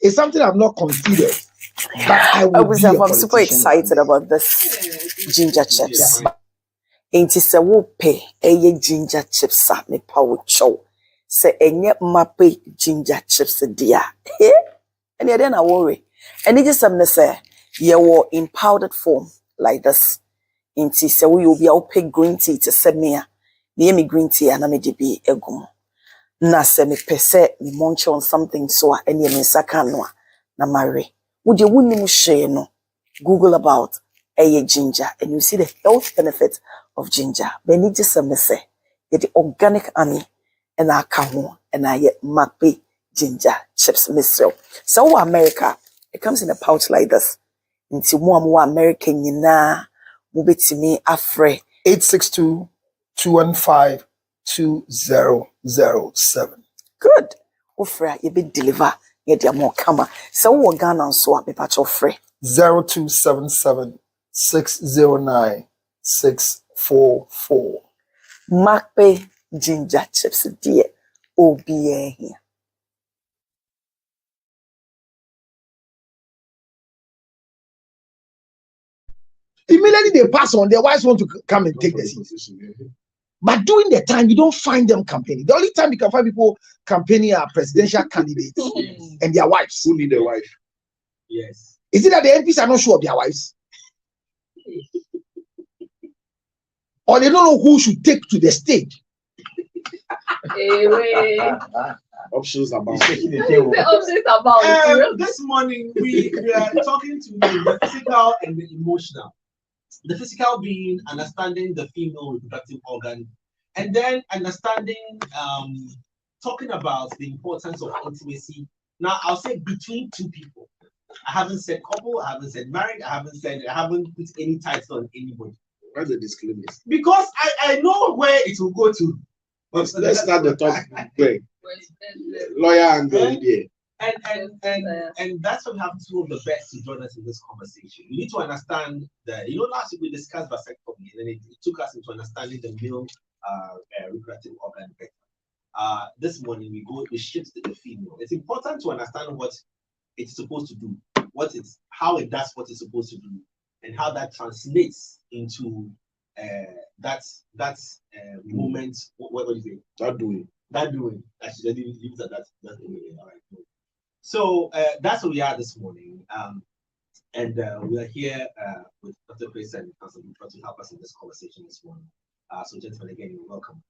It's something I've not considered, but I'm super excited about this ginger chips. Ain't se wo pe eye ginger chips a me pa wo chow. Se enye mape ginger chips dia. And then I worry. And it just some say you were in powdered form like this. Inti se we will be out pick green tea to send me me green tea and I may be egum. Na se me pese me munch on something so any me sakanwa na marry. Would you wouldn't share no? Google about a ginger and you see the health benefits of ginger. But need just some say the organic honey and I come and I get mappy ginger chips myself. So America, it comes in a pouch like this. Into more American yina move to me afre 862-215-2007. Good. Ofra you be deliver get your more kama. So we Ghana and so me patch ofre 0277-609-644. Macpe ginger chips dear. OBA here. Immediately they pass on, their wives want to come and take the seat. But during the time, you don't find them campaigning. The only time you can find people campaigning are presidential candidates and their wives. Who need a wife? Yes. Is it that the MPs are not sure of their wives? Or they don't know who should take to the stage? Options about this morning we are talking to the physical and the emotional. The physical being understanding the female reproductive organ, and then understanding talking about the importance of intimacy. Now I'll say between two people. I haven't said couple, I haven't said married, I haven't put any title on anybody. What's the disclaimer? Because I know where it will go to. Let's start the top break. Lawyer and the idea. And that's why we have two of the best to join us in this conversation. We need to understand that, last week we discussed vasectomy, and then it took us into understanding the male reproductive organ better. This morning we shift to the female. It's important to understand what it's supposed to do, how it does what it's supposed to do, and how that translates into that moment. What do you say? That doing. Actually, I didn't leave that. That's all right. So that's where we are this morning, and we are here with Dr. Chris and Council to help us in this conversation this morning. So, gentlemen, again, you're welcome.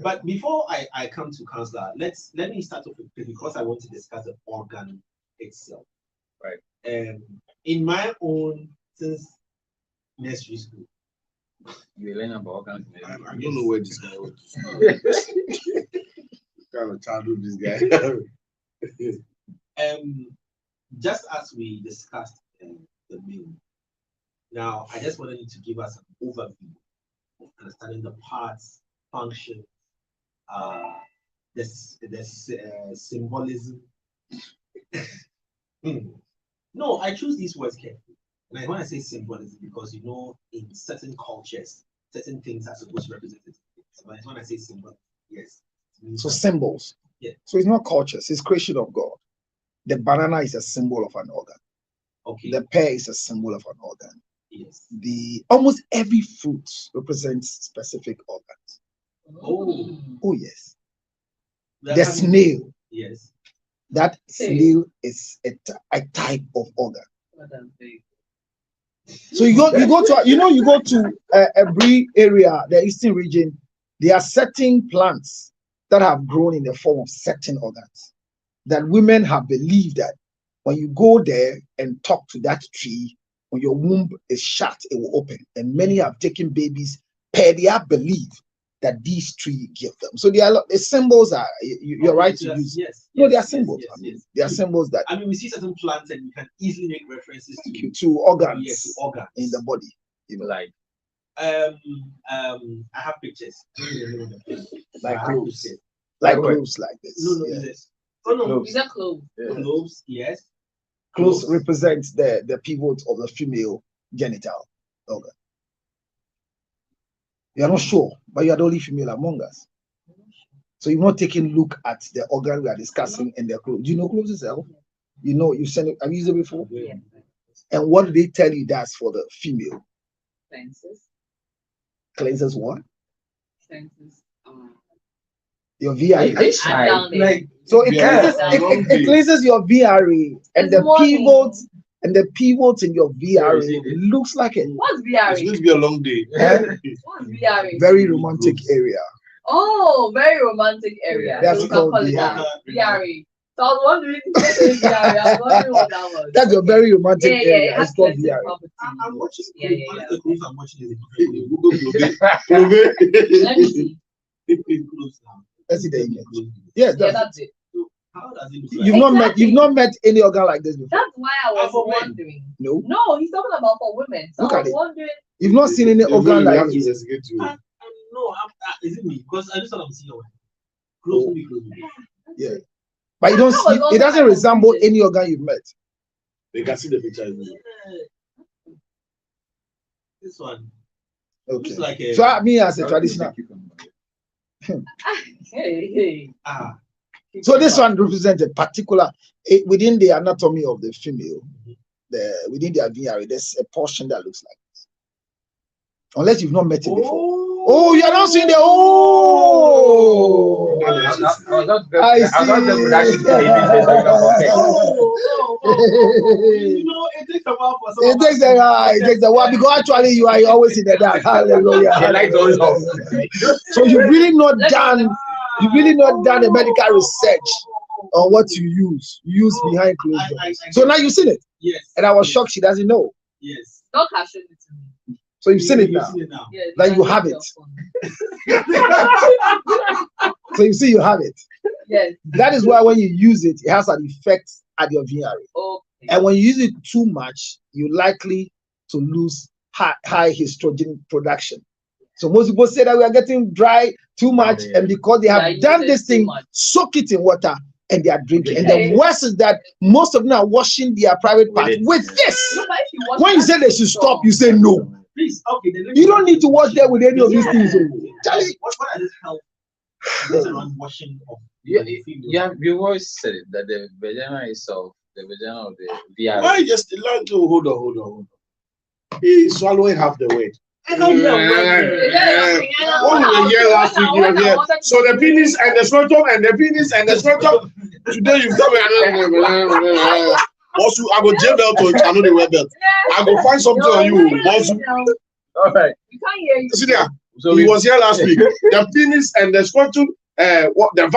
But before I come to Councillor, let me start off with, because I want to discuss the organ itself. Right. In my own, since nursery school, you learn about organs. I don't know where this guy went to school. Kind of childhood this guy. Just as we discussed the male, now I just wanted you to give us an overview of understanding the parts, function, the symbolism. No, I choose these words carefully. And when I say symbolism, because in certain cultures, certain things are supposed to represent it. So when I say symbol, yes. So symbols. Yeah. So it's not cultures, it's creation of God. The banana is a symbol of an organ. Okay. The pear is a symbol of an organ. Yes. Almost every fruit represents specific organs. Oh yes. The snail. Yes. That snail is a type of organ. So you go to a Brie area, the eastern region. There are certain plants that have grown in the form of certain organs that women have believed that when you go there and talk to that tree, when your womb is shut, it will open. And many have taken babies per their belief that these trees give them. So the symbols are, you're right to use. Yes. No, they are symbols. They are symbols that. We see certain plants and we can easily make references to organs. Yes, to organs in the body. Like, I have pictures. Like cloves. Like cloves, like this. No, yes. Oh no, is that cloves? Yeah. Cloves, yes. Cloves represents the pivot of the female genital organ. You are not sure, but you are the only female among us. So you're not taking a look at the organ we are discussing in the clothes. Do you know clothes itself? You know, you send it. Have you used it before? Yeah. And what do they tell you that's for the female? Cleanses. Cleanses what? Cleanses. Your VRA. And down there. Like So it Yeah. cleanses, Long it day. cleanses your VRA and It's the morning. pivots and the pivots in your VRA Yeah, you see it. looks like a What's It's VRA? going to be a long day. What's VRA? very romantic area. Oh, very romantic area. That's So we can called call it VRA. that. VRA. So I was wondering if you said VRA. I was wondering what that was. That's a very romantic Yeah, area. it has It's called cleansing VRA. properties. I'm watching. Yeah, yeah, One yeah. of the cruise I'm watching is Google Globe. Let me see. close now. Let's see the image. Close. Yes, Yeah, that's that's it. So how does it look you've like? not met Exactly. you've not met any organ like this before. That's why I was For men. wondering. No, No, he's talking about for women. So Look I at was it. wondering. you've not seen any organ We like have to this. investigate you. No, is it me? Because I just thought I'm seeing one. Close to me, close to me. Yeah, but you don't That was see. also It doesn't my resemble confusion. any organ you've met. They can see the picture. Isn't it? This one Okay. looks like a So me as a traditional. Hey. So this one represents a particular within the anatomy of the female. Within their VRA, there's a portion that looks like this. Unless you've not met it before. Oh, you are not seeing the oh. I You know, it takes a while for It takes a while because actually you are always in the dark. Hallelujah. So you've really not done a medical research on what you use behind closed doors. So now you've seen it. Yes. And I was shocked she doesn't know. Yes. Doc has shown it to me. So you've seen it You've now. seen it now. Yeah, Like you have your it. phone. So you see you have it. Yes. That is why when you use it, it has an effect at your VRA. Okay. And when you use it too much, you're likely to lose high estrogen production. So most people say that we are getting dry too much, and because they Yeah, have you done use this it too thing, much. soak it in water and they are drinking. And Okay. the worst is that most of them are washing their private part it. with this. No, but if you watch When you that say they should stop, you say no. Please, okay. Then You don't need to wash there with any of these things. oh. Charlie, What are this help? This around washing of You female. you always said it, that the vagina itself, the vagina of the VR. Why just hold on. He's swallowing half the weight. I don't hear a word. Only the year last week you were here. So the penis and the scrotum and the penis and the scrotum. Today you tell me. Also, I go jail belt to I know the wear belt. I go find something on you. Also, All right. You can't hear you. see there. So He was here last week. The penis and the scrotum, what the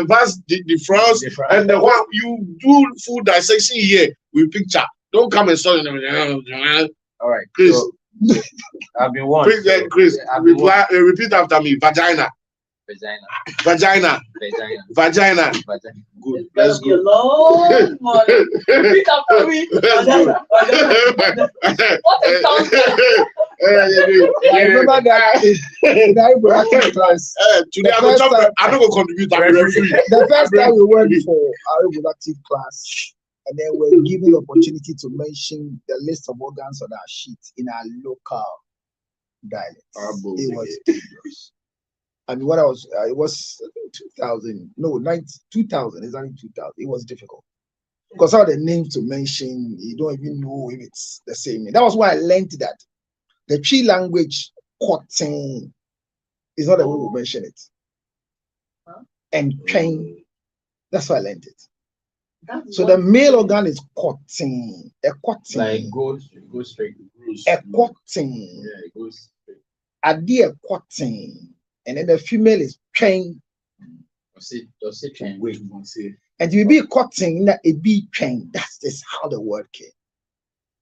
vas deferens and the one you do full dissection here with picture. Don't come and start. all right. Chris, So, I've been warned. Chris, I've been warned. repeat after me. Vagina. Vagina. Good. It's gonna Let's be a go. long morning. Repeat after me. What a sound. I remember that in our reproductive class, Today I'm not gonna contribute. I'm a referee. the first time we went for our reproductive class, and then we're given the opportunity to mention the list of organs on our sheet in our local dialect. It was dangerous. I mean, what I was, it was 2000, no, 2000, it's only 2000. It was difficult because all the names to mention, you don't even know if it's the same name. That was why I learned that the Chi language, cotton, is not the way we mention it. Huh? And train, that's why I learned it. That's So what- the male organ is cotton, a cotton, Like go straight. a cotton, Yeah, it goes straight. a dear cotton, and then the female is train. Does it change? Wait, you see. And you be cutting that it be trained. That's just how the word came.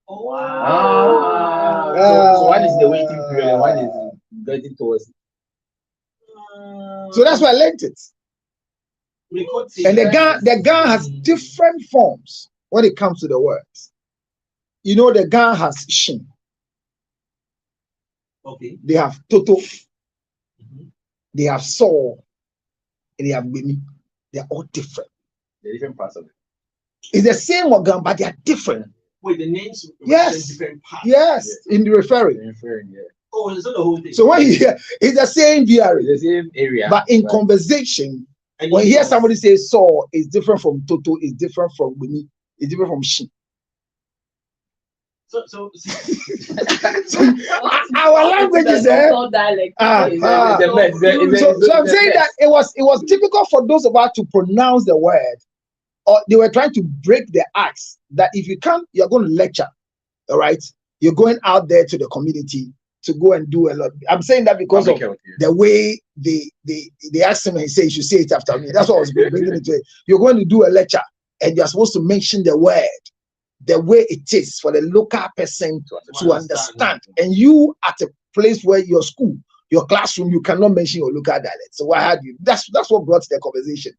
Ah. So one is the waiting period, and one is getting towards it. So that's why I learned it. And the gun has different forms when it comes to the words. You know, the gun has shin. Okay. They have toto. They have saw. And they have mimi. They're all different. The different parts of it. It's the same organ, but they are different. Wait, the names Yes. represent different parts. Yes, in the referring. Inferring, yeah. Oh, it's not the whole thing. So when you hear, it's the same VRA, It's the same area. but in conversation, And when you hear know- somebody say saw, it's different from toto, it's different from mimi. It's different from she. So So our language is there. Local dialect. So I'm So saying that it was difficult for those of us to pronounce the word, or they were trying to break the ice that if you come, you're going to lecture, all right? You're going out there to the community to go and do a lot. I'm saying that because of the way they asked him and he said you should say it after me. That's what I was bringing it to it. You're going to do a lecture and you're supposed to mention the word the way it is for the local person to understand. And you at a place where your school, your classroom, you cannot mention your local dialect. So why had you? That's what brought the conversation.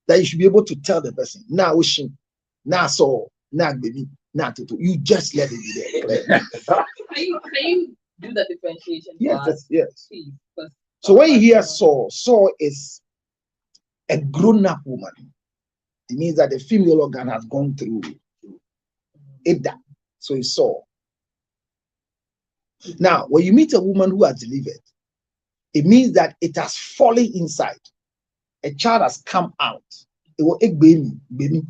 That you should be able to tell the person, now Oshin, now so, now baby, now Toto. You just let it be there. Can you do the differentiation? Yes, yes. Please, So when you hear Saw is a grown-up woman. It means that the female organ has gone through it. So it's Saw. Now, when you meet a woman who has delivered, it means that it has fallen inside. A child has come out. It will baby.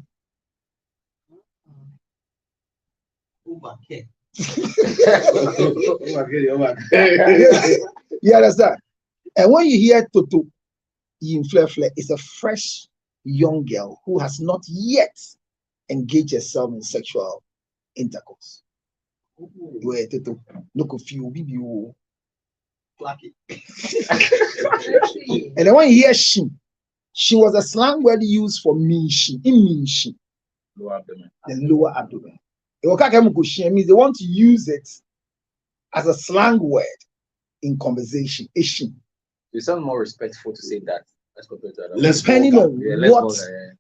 You understand? And when you hear Toto, it's a fresh young girl who has not yet engaged herself in sexual intercourse. Where Toto, look of you, and then when you hear she was a slang word used for minshi, lower abdomen. The lower abdomen. It means they want to use it as a slang word in conversation. You sound more respectful to say that as compared to other Less depending on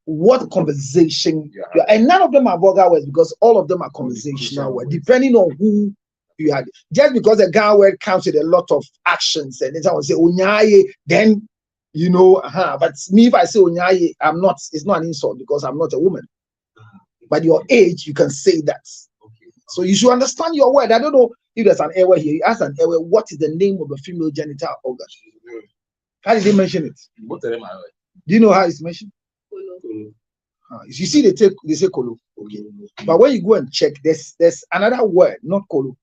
what conversation and none of them are vulgar words because all of them are conversational words, depending on who you had. Just because a guy word comes with a lot of actions and then someone say onyaye, then you know, but me if I say onyaye, it's not an insult because I'm not a woman. But your age, you can say that. Okay. So you should understand your word. I don't know if there's an error here. You ask an error, what is the name of the female genital organ? How did they mention it? Both of them are Do you know how it's mentioned? You see, they say kolo. Okay. But when you go and check, there's another word, not kolo.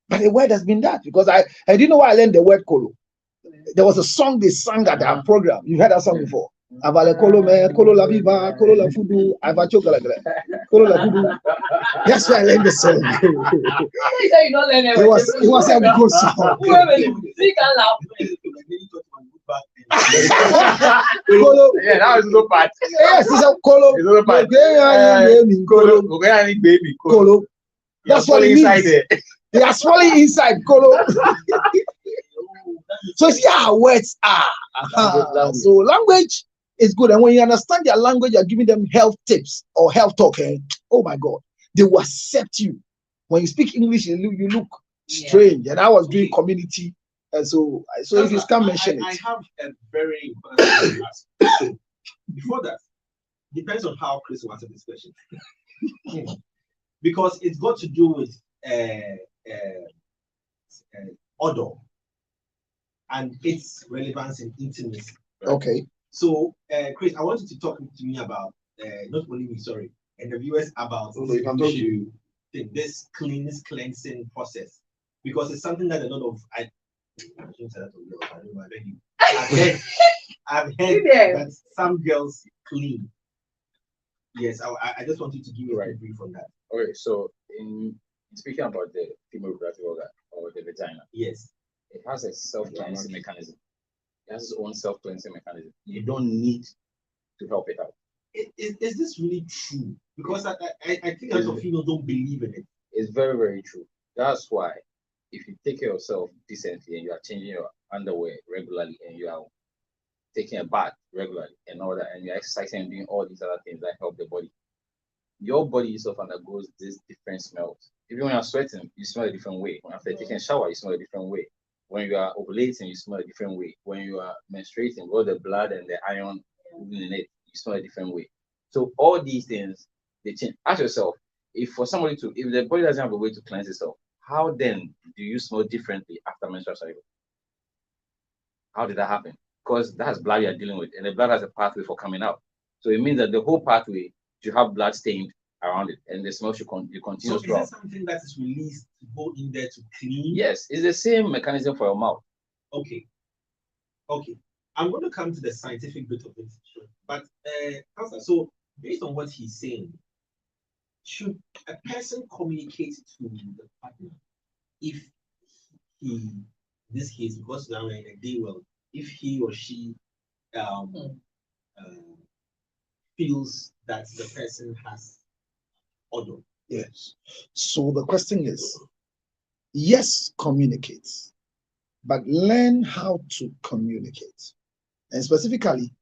But the word has been that because I didn't know why I learned the word kolo. There was a song they sang at our program. You heard that song before? Avale kolo me, kolo la viva, kolo la fudu, avacho galagre, kolo la fudu. That's why I learned the song. You don't learn It was a good song. You can laugh. Kolo. Yeah, that was no part. Yes, it's a kolo. It's no part. Baby. Kolo. That's what it means. They are swallowing inside kolo. So see how words are. So language is good, and when you understand their language, you're giving them health tips or health talk. Oh my God, they will accept you. When you speak English, you look strange. And I was doing community, and so if you can mention it. I have a very important ask. Before that, depends on how Chris will answer this question, because it's got to do with odor and its relevance in intimacy. Right? Okay. So, Chris, I want you to talk to me about, not only me, sorry, and the viewers about this cleansing process, because it's something that a lot of I've heard that some girls clean. Yes, I just want you to give me a brief on that. Okay, so in speaking about the female reproductive organ or the vagina, yes, it has a self-cleansing mechanism. It has its own self-cleansing mechanism. You don't need to help it out. Is this really true? Because I think a lot of females don't believe in it. It's very, very true. That's why if you take care of yourself decently and you are changing your underwear regularly and you are taking a bath regularly and all that, and you're exercising and doing all these other things that help the body, your body itself undergoes these different smells. Even when you're sweating, you smell a different way. When after taking a shower, you smell a different way. When you are ovulating, you smell a different way. When you are menstruating, all the blood and the iron in it, you smell a different way. So all these things, they change. Ask yourself, if the body doesn't have a way to cleanse itself, how then do you smell differently after menstrual cycle? How did that happen? Because that's blood you're dealing with, and the blood has a pathway for coming out. So it means that the whole pathway, you have blood stained around it, and the smell should So continue is throughout. it something that is released to go in there to clean? Yes, it's the same mechanism for your mouth. Okay. Okay. I'm going to come to the scientific bit of it. But Pastor, so based on what he's saying, should a person communicate to the partner if he, in this case, because now we're in a day world, if he or she feels that the person has odor? Yes. So the question is, yes, communicate, but learn how to communicate. And specifically,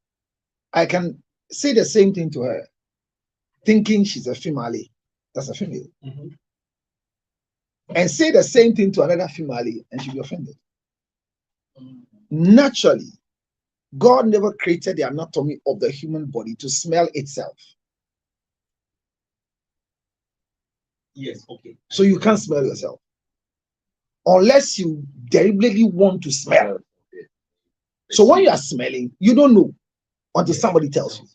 I can say the same thing to her, thinking she's a female. That's a female. Mm-hmm. And say the same thing to another female and she'll be offended. Naturally, God never created the anatomy of the human body to smell itself. Yes, okay. So you can't smell yourself unless you deliberately want to smell. So when you are smelling, you don't know until somebody tells you.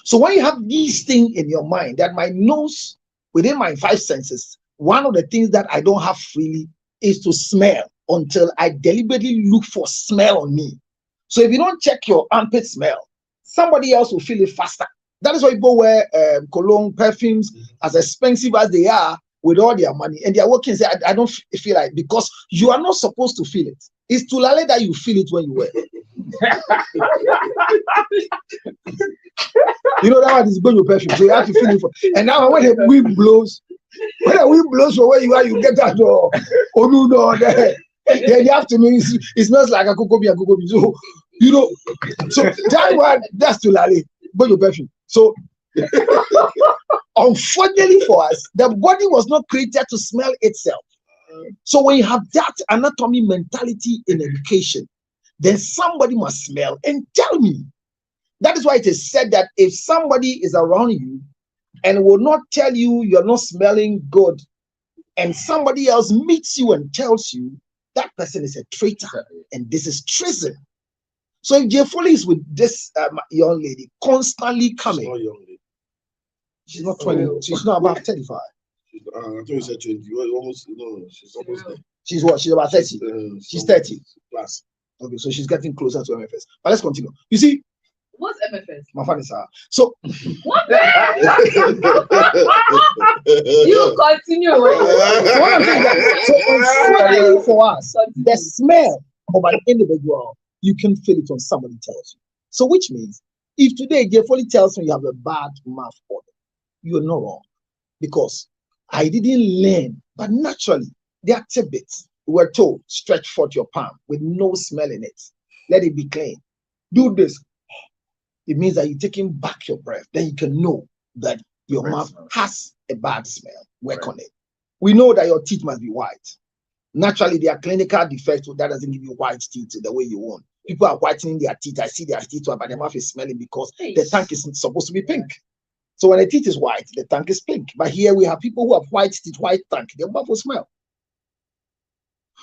So when you have these things in your mind, that my nose, within my 5 senses, one of the things that I don't have freely is to smell until I deliberately look for smell on me. So if you don't check your armpit smell, somebody else will feel it faster. That is why people wear cologne, perfumes, as expensive as they are, with all their money, and they are working. Say, I don't feel like, because you are not supposed to feel it. It's to Lale that you feel it when you wear it. You know that one is going to perfume, so you have to feel it. And now when the wind blows, from where you are, you get that door. Oh no, then the afternoon it smells like a kokobi. So you know, so that one, that's to Lale, going to perfume. So unfortunately for us, the body was not created to smell itself. So when you have that anatomy mentality in education, then somebody must smell and tell me. That is why it is said that if somebody is around you and will not tell you you're not smelling good, and somebody else meets you and tells you, that person is a traitor, and this is treason. So if Jay Foley is with this young lady constantly coming, Not young lady. she's not 20, she's not above 35. I thought you said 20. Almost, no, she's almost there. She's what? She's about 30. She's 30. Plus. Okay, so she's getting closer to MFS. But let's continue. You see, What's MFS? my fan is so What? You continue. what I'm saying is that, so unfortunately for us, the smell of an individual, you can feel it when somebody tells you. So which means, if today Jay Foley tells me you have a bad mouth odor, you are not wrong, because I didn't learn, but naturally there are tidbits. We were told, stretch forth your palm with no smell in it, let it be clean. Do this. It means that you're taking back your breath. Then you can know that your mouth has a bad smell. Work on it. We know that your teeth must be white. Naturally, there are clinical defects that doesn't give you white teeth the way you want. People are whitening their teeth. I see their teeth, but their mouth is smelling because the tank is supposed to be pink. So when the teeth is white, the tank is pink. But here we have people who have white teeth, white tank. Their mouth will smell.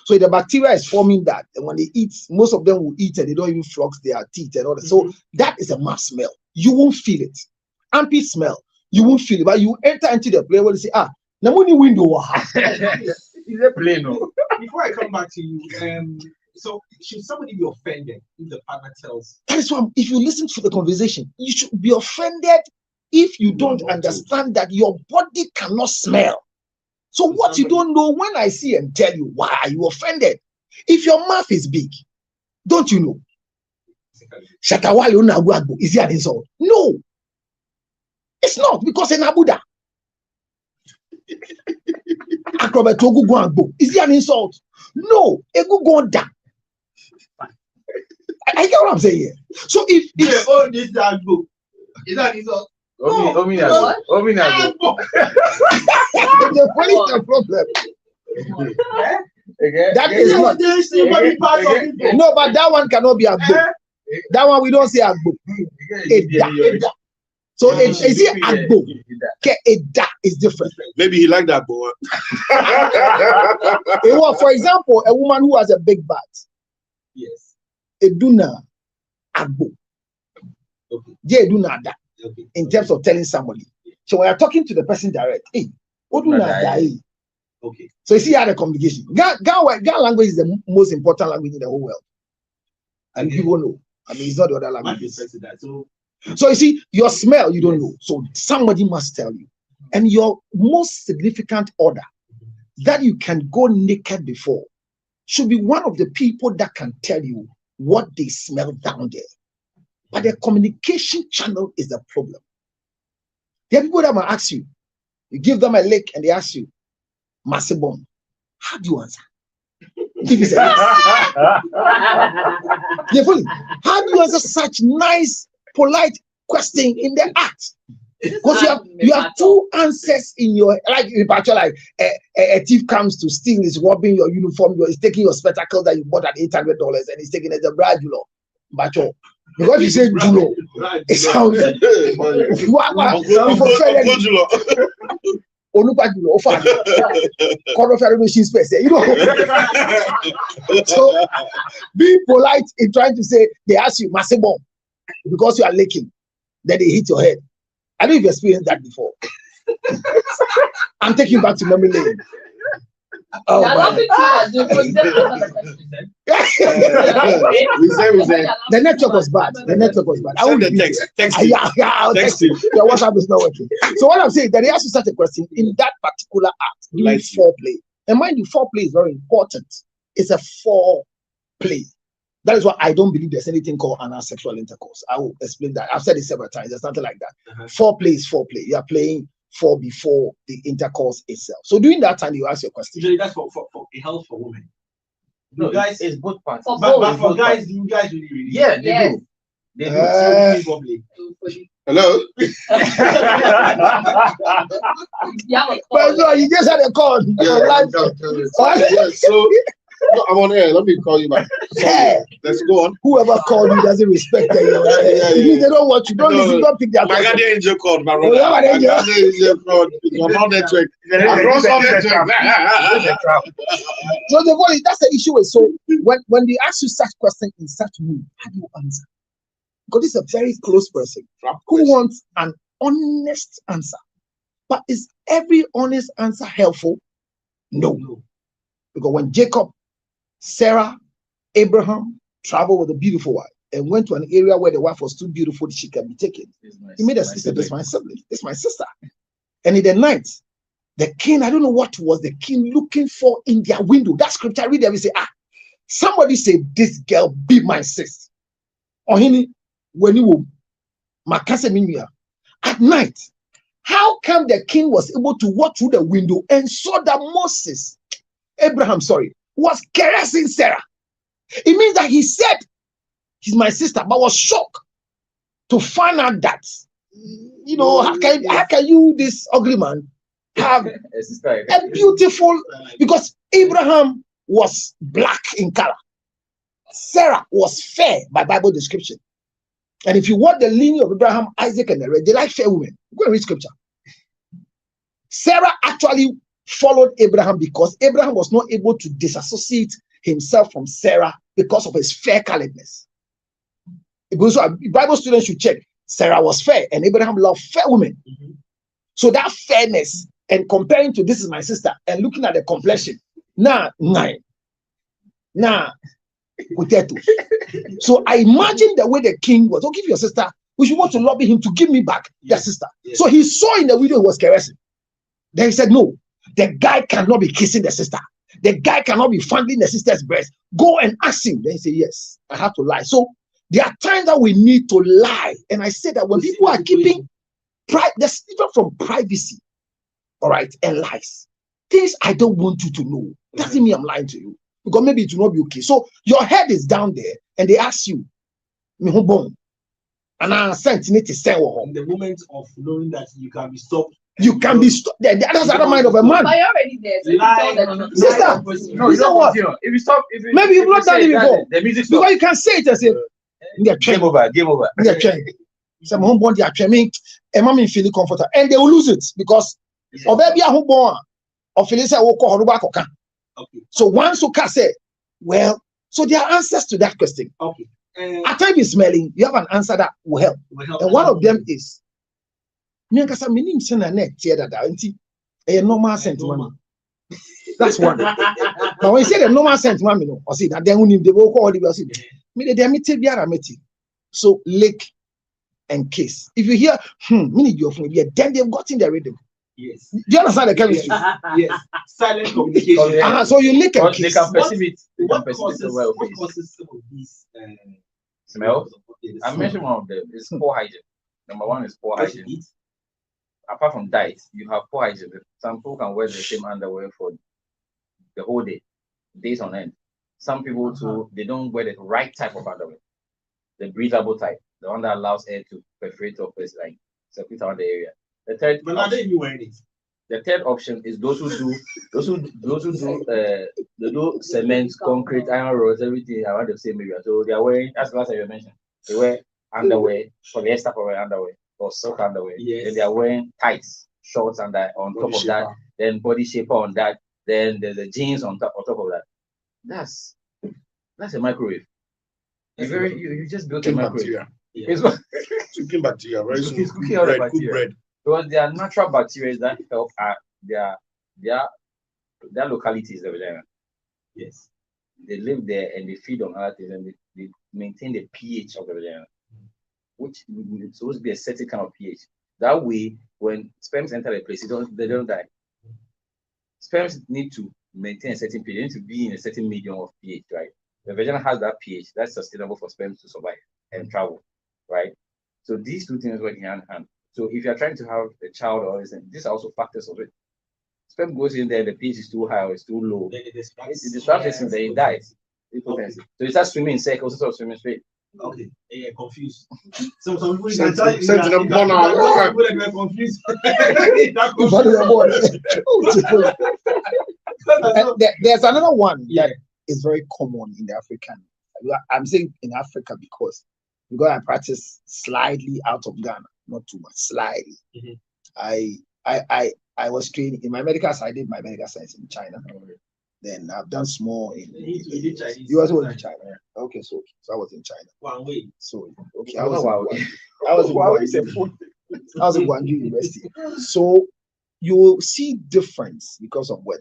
So the bacteria is forming that, and when they eat, most of them will eat and they don't even floss their teeth and all that. So that is a mouth smell. You won't feel it. Armpit smell, you won't feel it, but you enter into the place where you say, namuni window. It's a plane, no. Before I come back to you, so should somebody be offended if the partner tells? That is why, if you listen to the conversation, you should be offended if you don't understand that your body cannot smell. So what you don't know, when I see and tell you, why are you offended? If your mouth is big, don't you know? Shatawali, is it an insult? No, it's not, because in Abuda, is it an insult? No, I get what I'm saying here. So if this is Agbo, is that an insult? the problem. That is not. No, but that one cannot be Agbo. That one we don't say Agbo. Eda. So is it Agbo? Eda is different. Maybe he liked that boy. For example, a woman who has a big butt. Yes. Eduna Agbo. Okay. Eduna da. Okay. In terms of telling somebody. So when you're talking to the person direct, hey, what do you die? Okay. So you see how the communication. Ga language is the most important language in the whole world. And people know. I mean, it's not the other language. So you see, your smell, you don't know. So somebody must tell you. And your most significant order that you can go naked before should be one of the people that can tell you what they smell down there. But the communication channel is the problem. There are people that will ask you, you give them a lick and they ask you, Masibon, how do you answer? Give you how do you answer such nice, polite question in the act? Because you have two answers in your, like in particular, like a thief comes to steal, is robbing your uniform, he's taking your spectacles that you bought at $800 and he's taking it as a bride, but because you say Julo, it sounds so be polite in trying to say they ask you Masibon because you are licking, then they hit your head. I know you've experienced that before. I'm taking you back to memory lane. Oh, the network was bad. The network was bad. I will text you. Your WhatsApp is not working. So what I'm saying, that they ask you such a question in that particular act, doing foreplay. And mind you, foreplay is very important. It's a foreplay. That is why I don't believe there's anything called anal sexual intercourse. I will explain that. I've said it several times. There's nothing like that. Foreplay is foreplay. You are playing for before the intercourse itself. So during that time, you ask your question. Usually that's for it helps for women. No, guys, it's both parts. But for guys, you guys really yeah, they do. They do. Hello. But no, you just had a call. Yeah, so no, I'm on air. Let me call you back. Let's go on. Whoever called you doesn't respect you. They don't want you. Don't pick their my guardian angel called, my brother. My guardian angel called. You're not network. Across all network. So the voice, that's the issue. So when they ask you such question in such mood, how do you answer? Because this is a very close person who wants an honest answer. But is every honest answer helpful? No. Because when Jacob, Sarah, Abraham traveled with a beautiful wife and went to an area where the wife was too beautiful she can be taken, he made a sister, this is my sibling, this is my sister. And in the night, the king, I don't know what was the king looking for in their window. That scripture, read there, we say, somebody say, this girl be my sis. Or when you will, at night, how come the king was able to walk through the window and saw that Abraham was caressing Sarah? It means that he said he's my sister, but was shocked to find out that, how can you, this ugly man, have a beautiful, because Abraham was black in color. Sarah was fair by Bible description. And if you want the lineage of Abraham, Isaac, and the rest, they like fair women. Go and read scripture. Sarah actually followed Abraham because Abraham was not able to disassociate himself from Sarah because of his fair coloredness. So Bible students should check. Sarah was fair and Abraham loved fair women. So that fairness and comparing to this is my sister and looking at the complexion, potato. So I imagine the way the king was, don't give your sister, we should want to lobby him to give me back their sister. So he saw in the video he was caressing. Then he said, no, the guy cannot be kissing the sister. The guy cannot be fondling the sister's breast. Go and ask him. Then he said, yes, I have to lie. So there are times that we need to lie. And I say that when people are keeping there's even from privacy, all right, and lies. Things I don't want you to know. Doesn't mean I'm lying to you. Because maybe it will not be okay. So your head is down there and they ask you, and I sent it to say, in the moment of knowing that you can be stopped. You can be stopped. That's the mind of a man. But you're already there. So you tell them, sister, no, you don't what? If you stop, maybe you've not done it before. The music because you can say it and say, game over. Some homebody are training, and mommy feeling comfortable, and they will lose it because of every homeborn of feeling say, so once you can say, well, so there are answers to that question. Okay. At times you're smelling, you have an answer that will help. And one of them is Me and Kasa minim send a net tear that auntie a normal scent man. That's one. But when you say the normal scent man, you know, or see that then when they will call the me the meet biara meti. So lick and kiss. If you hear minute your phone, yeah, then they've got in the rhythm. Yes. Do you understand the chemistry? Yes. Silent communication. So you lick and They kiss. can perceive it. They What can perceive it causes, well. what causes some of these Smell? Okay, the I smell. mentioned one of them. It's poor hygiene. Number one is poor What you hygiene. eat? Apart from diet, you have poor hygiene. Some people can wear the same underwear for the whole day, days on end. Some people too, they don't wear the right type of underwear, the breathable type, the one that allows air to perforate or like circulate around the area. The third, But now they be wearing it. the third option is those who do they do cement, concrete, iron rods, everything around the same area. So they are wearing, as last time you mentioned, they wear underwear, polyester for underwear or silk underwear. Yes. Then they are wearing tights, shorts on top Body of that, shaper. then body shaper on that, then there's the jeans on top of that. That's a microwave. You just built a Cooking microwave. bacteria. Yeah. It's what Cooking bacteria. Very soon. It's cooking all the Bread. Cook bacteria. bread. because there are natural bacteria that help their localities over there. Yes. They live there and they feed on other things and they maintain the pH of the vagina, which is supposed to be a certain kind of pH. That way, when sperms enter the place, they don't die. Sperms need to maintain a certain pH, they need to be in a certain medium of pH, right? The vagina has that pH that's sustainable for sperms to survive and travel, right? So these two things work hand in hand. So if you're trying to have a child or anything, these are also factors of it. Sperm goes in there, the pH is too high or it's too low. Then it distracts. It distracts it, then it dies. Impotency. So you start swimming in circles instead of swimming straight. Okay, yeah, confused. Some people Sent can tell you to them, that- born that out. people that were confused. There's another one Yeah. that is very common in the African. I'm saying in Africa because I practice slightly out of Ghana, not too much, slightly. Mhm. I was training in my medical science. I did my medical science in China. Then I've done small in You did Chinese. you also went to China. Okay, so I was in China. One way. So okay, I was in Guangzhou University. So you will see difference because of weather.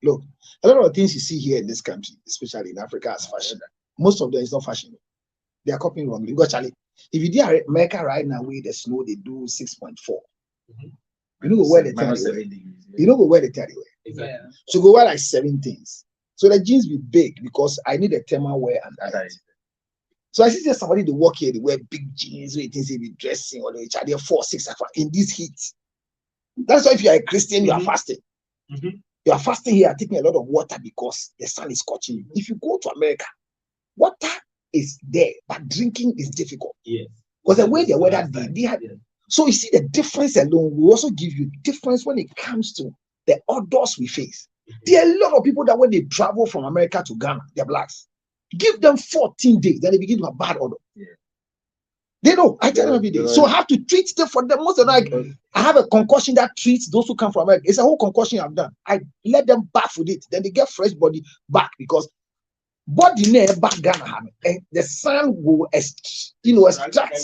Look, a lot of things you see here in this country, especially in Africa, as fashion. Most of them is not fashion. They are copying wrongly. You got Charlie. If you did America right now, with the snow, they do 6.4. You know go wear the Minus 30 wear. 7 degrees. You know go wear the 30 wear. Exactly. So go wear like 7 things. So the jeans be big because I need a thermal wear and That that. is- So I see just somebody they walk here, they wear big jeans, where things they be dressing or they charge 4, 6 in this heat. That's why if you are a Christian, you are fasting. Mhm. You are fasting here, taking a lot of water because the sun is scorching you. If you go to America, water is there, but drinking is difficult. Yes. Because the way the weather they had. So you see the difference alone will also give you difference when it comes to the odors we face. There are a lot of people that when they travel from America to Ghana, they're blacks. Give them 14 days, then they begin to have bad odor. Yeah. They know. I tell them every day. So I have to treat them for them. Most of them, I have a concoction that treats those who come from America. It's a whole concoction I've done. I let them bath with it. Then they get fresh body back because body near back Ghana and the sun will extract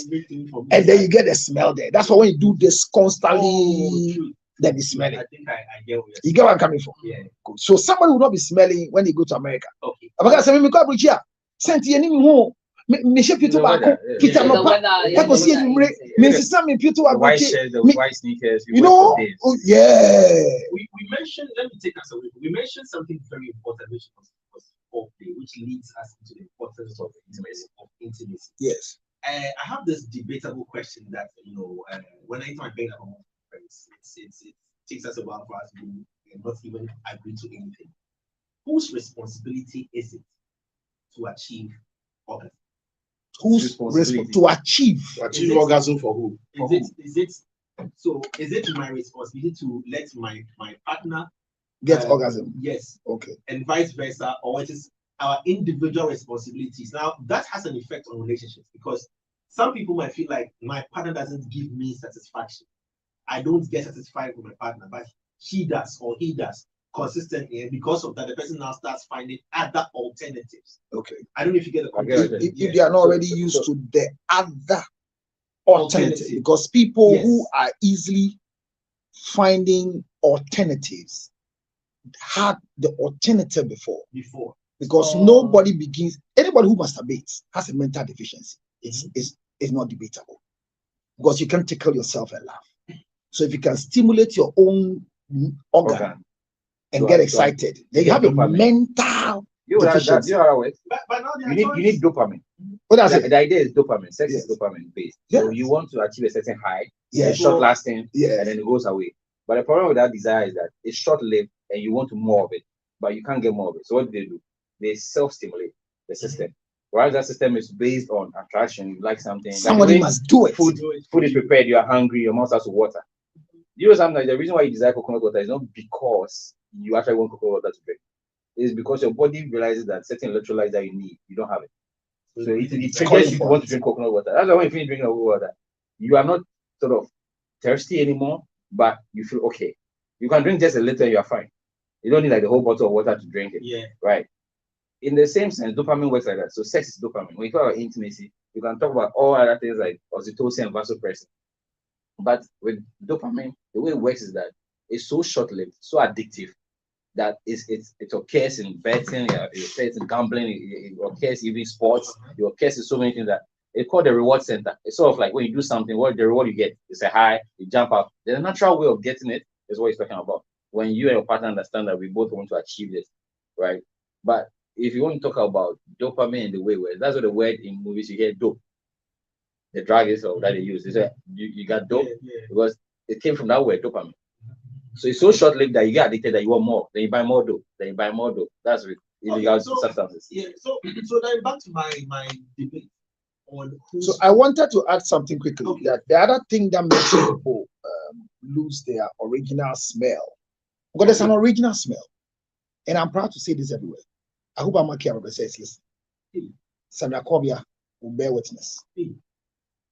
and then you get the smell there. That's why when you do this constantly, then you smell it. I think I get what You get where I'm coming from? Yeah. Good. So somebody will not be smelling when they go to America. Okay. America say, "Me go abroad here. Send you any home. Me shape you to back. Peter The no pa. weather, That was here. Me sister me Peter The white abroad. shirts, the Me- white sneakers, You wear know? for days. Oh, yeah. We mentioned, let me take us away. We mentioned something very important, which was foreplay, which leads us into the importance of intimacy. Yes. I have this debatable question that, when I enter my bank among friends, it takes us a while for us to not even agree to anything. Whose responsibility is it to achieve orgasm? Who's Responsibility. to achieve? To achieve orgasm for who? Is it my responsibility to let my partner Get orgasm. Yes, Okay. and vice versa, or it is our individual responsibilities? Now that has an effect on relationships because some people might feel like my partner doesn't give me satisfaction. I don't get satisfied with my partner, but she does or he does consistently, and because of that, the person now starts finding other alternatives. Okay. I don't know if you get the I get it. concept. If they are not already used to the other alternative, because people Yes. who are easily finding alternatives had the alternative before. Because nobody begins, anybody who masturbates has a mental deficiency. It's not debatable. Because you can tickle yourself and laugh. So if you can stimulate your own organ and get excited, then you have a mental deficiency. You know how it works? But now they are You need dopamine. What does The it? idea is dopamine. Sex Yes. is dopamine based. So Yes. you want to achieve a certain high, Yes. it's short lasting, Yes. and then it goes away. But the problem with that desire is that it's short lived and you want more of it, but you can't get more of it. So what do? They self stimulate the system. Whereas that system is based on attraction, you like something. Somebody like must do it. food is prepared, you are hungry, your mouth has water. You know something, the reason why you desire coconut water is not because you actually want coconut water to drink. It's because your body realizes that certain electrolytes that you need, you don't have it. So it triggers you to want to drink coconut water. That's why when you finish drinking coconut water, you are not sort of thirsty anymore, but you feel okay. You can drink just a little and you are fine. You don't need like the whole bottle of water to drink it. Yeah. Right. In the same sense, dopamine works like that. So sex is dopamine. When you talk about intimacy, you can talk about all other things like oxytocin and vasopressin. But with dopamine, the way it works is that it's so short-lived, so addictive, that it occurs in betting, it occurs in gambling, it occurs even in sports, it occurs in so many things that it's called the reward center. It's sort of like when you do something, what the reward you get is a high, you jump up. The natural way of getting it is what he's talking about. When you and your partner understand that we both want to achieve this, right? But if you want to talk about dopamine in the way where that's what the word in movies you hear dope. The drug is that they use. They say you got dope because it came from that word dopamine. So it's so short-lived that you get addicted that you want more. Then you buy more dope. Then you buy more dope. That's with illegal substances. Yeah. So then back to my debate on who's. So I wanted to add something quickly. Okay. That the other thing that makes people lose their original smell, because there's an original smell, and I'm proud to say this everywhere. I hope I'm okay about says listen. Sandra Kobia will bear witness. And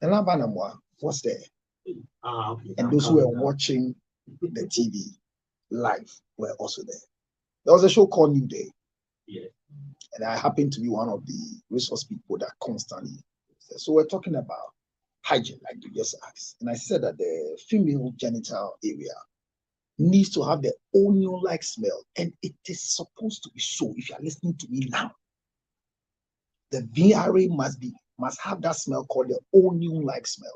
Labanamwa was there, Okay. and those who were watching the TV live were also there. There was a show called New Day. Yeah. And I happen to be one of the resource people that constantly. So we're talking about hygiene, like you just asked. And I said that the female genital area needs to have the onion-like smell. And it is supposed to be so. If you are listening to me now, the VRA must have that smell called the onion-like smell.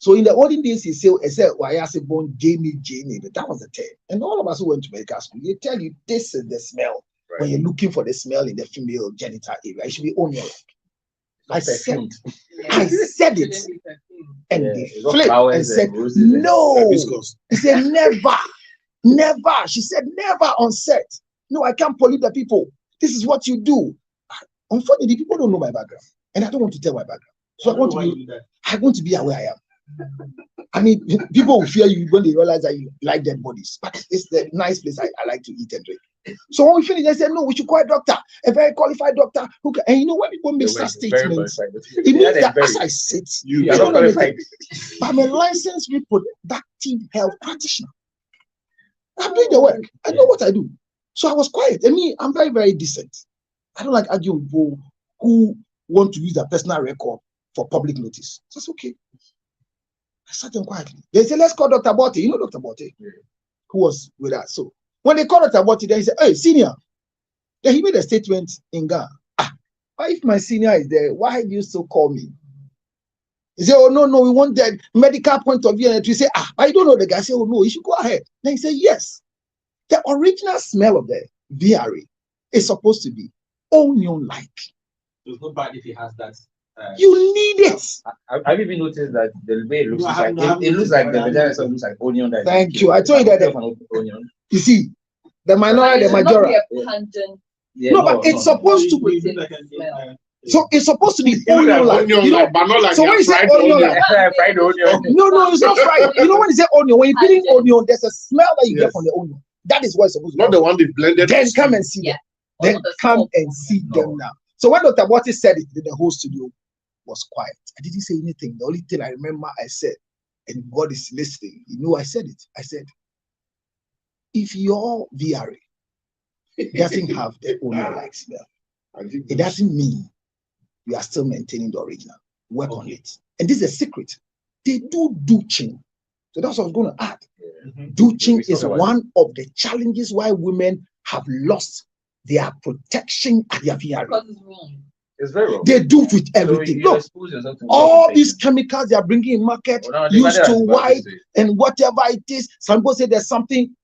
So in the olden days, he said, why I said, born Jamie, but that was the term. And all of us who went to medical school, they tell you this is the smell. Right. When you're looking for the smell in the female genital area, it should be onion-like. I said it, and they flipped and said, no. He said, never. She said, never on set. No, I can't pollute the people. This is what you do. Unfortunately, people don't know my background, and I don't want to tell my background. So I want to be aware I am. I mean, people will fear you when they realize that you like dead bodies, but it's the nice place I like to eat and drink. So when we finish, they said, no, we should call a doctor, a very qualified doctor who can. And you know, when people make such statements, it means that as I sit, you are not qualified. But I'm a licensed reproductive health practitioner. I'm doing the work. I know what I do. So I was quiet. I mean, I'm very, very decent. I don't like arguing with people who want to use their personal record for public notice. So it's okay. I sat them quietly. They said, let's call Dr. Botti. You know Dr. Botti, who was with us. So when they called Dr. Botti, they said, hey, senior. Then he made a statement in Ghana. Why if my senior is there, why do you still call me? He said, oh, no, we want that medical point of view. And we say, I don't know the guy. I said, oh, no, you should go ahead. Then he said, yes. The original smell of the VRA is supposed to be onion-like. It's not bad if he has that. You need it. Have you even noticed that the way it looks it looks like the vagina itself looks like onion? Thank you. I told you that. Onion. You see, the minority, the majority. No, but it's supposed to be. So it's supposed to be onion-like. You know, but not like so when you say onion-like, fried onion. no, it's not fried. You know when you say onion, when you're peeling onion, there's a smell that you get from the onion. That is what it's supposed to be. Not the one they blended. Then come and see them. Then come and see them now. So when Dr. Botti said it, the whole studio was quiet. I didn't say anything. The only thing I remember I said, and God is listening, you know I said it. I said, if your VRA doesn't have the onion-like smell, it doesn't mean you are still maintaining the original. Work on it. And this is a secret. they do douching. So that's what I was going to add. Mhm. Douching We is talk about one of the challenges why women have lost their protection at their VRA. Because it's wrong. It's very wrong. They do it with So everything. you Look, expose yourself to all infection. these chemicals they are bringing in market, Oh, no, used to that's wipe bad. and whatever it is. Some people say there's something.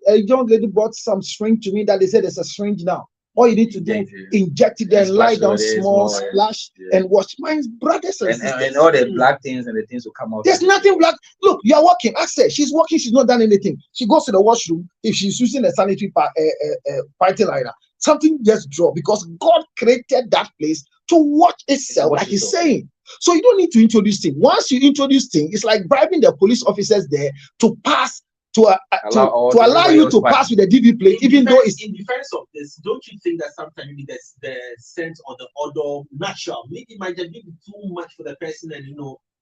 A young lady brought some syringe to me that they said there's a syringe now. All you need to do, inject it and lie down small, splash and wash. My brothers and sisters. And all the black things and the things will come out. There's nothing black. Look, you are working. I said she's working. She's not done anything. She goes to the washroom. If she's using a sanitary party liner, something just drop because God created that place to watch itself, like he's saying. So you don't need to introduce things. Once you introduce things, it's like bribing the police officers there to pass to allow you to pass with the DV plate, even though it's in defense of this. Don't you think that sometimes maybe the sense or the odor natural, maybe it might just be too much for the person, and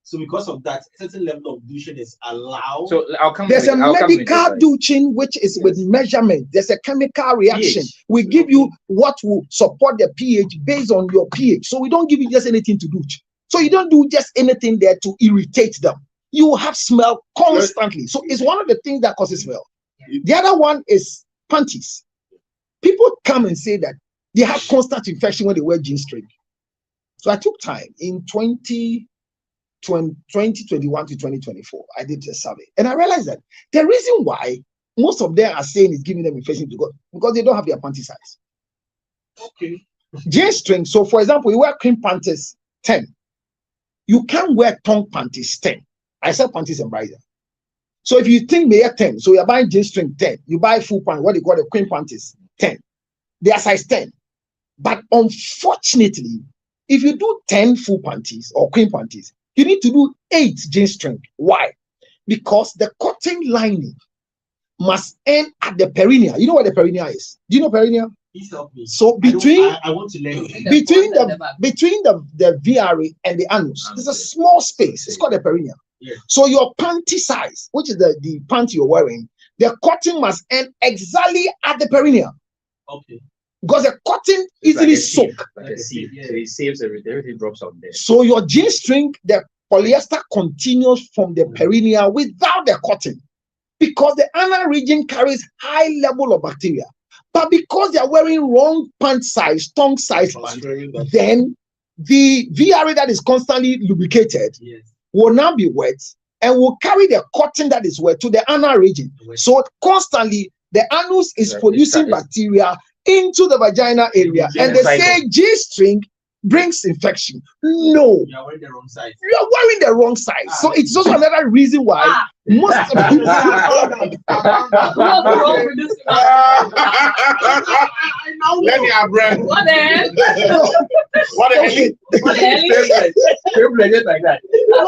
so because of that, a certain level of douching is allowed. So there's a medical douching which is with measurement. There's a chemical reaction. pH. We give you what will support the pH based on your pH. So we don't give you just anything to douche. So you don't do just anything there to irritate them. You have smell constantly. So it's one of the things that causes smell. The other one is panties. People come and say that they have constant infection when they wear jean string. So I took time in 2021 to 2024. I did a survey and I realized that the reason why most of them are saying it's giving them infection because they don't have their panty size. Okay. Jean string. So for example, you wear cream panties 10. You can't wear tongue panties 10. I sell panties and bridle. So if you think they are 10, so you're buying jean string 10, you buy full pants, what they call the cream panties 10. They are size 10. But unfortunately, if you do 10 full panties or cream panties, you need to do 8 jean string. Why? Because the cotton lining must end at the perineum. You know what the perineum is? Do you know perineum? Please help me. So between I want to learn. between the VRA and the anus, there's a small space. It's called the perineum. Yeah. So your panty size, which is the panty you're wearing, the cotton must end exactly at the perineum. Okay. Because the cotton easily soak. Like a sieve. So it saves everything drops out there. So your jean string, the polyester continues from the perineum without the cotton. Because the anal region carries high level of bacteria. But because they are wearing wrong pant size, tongue size, then the VRA that is constantly lubricated will now be wet and will carry the cotton that is wet to the anal region. So constantly the anus is producing bacteria into the vagina area, and they say G-string brings infection. No, you are wearing the wrong size. You are wearing the wrong size. So it's also another reason why most of the people Let me have bread. What the hell? What the hell? What the hell? Just like that. No.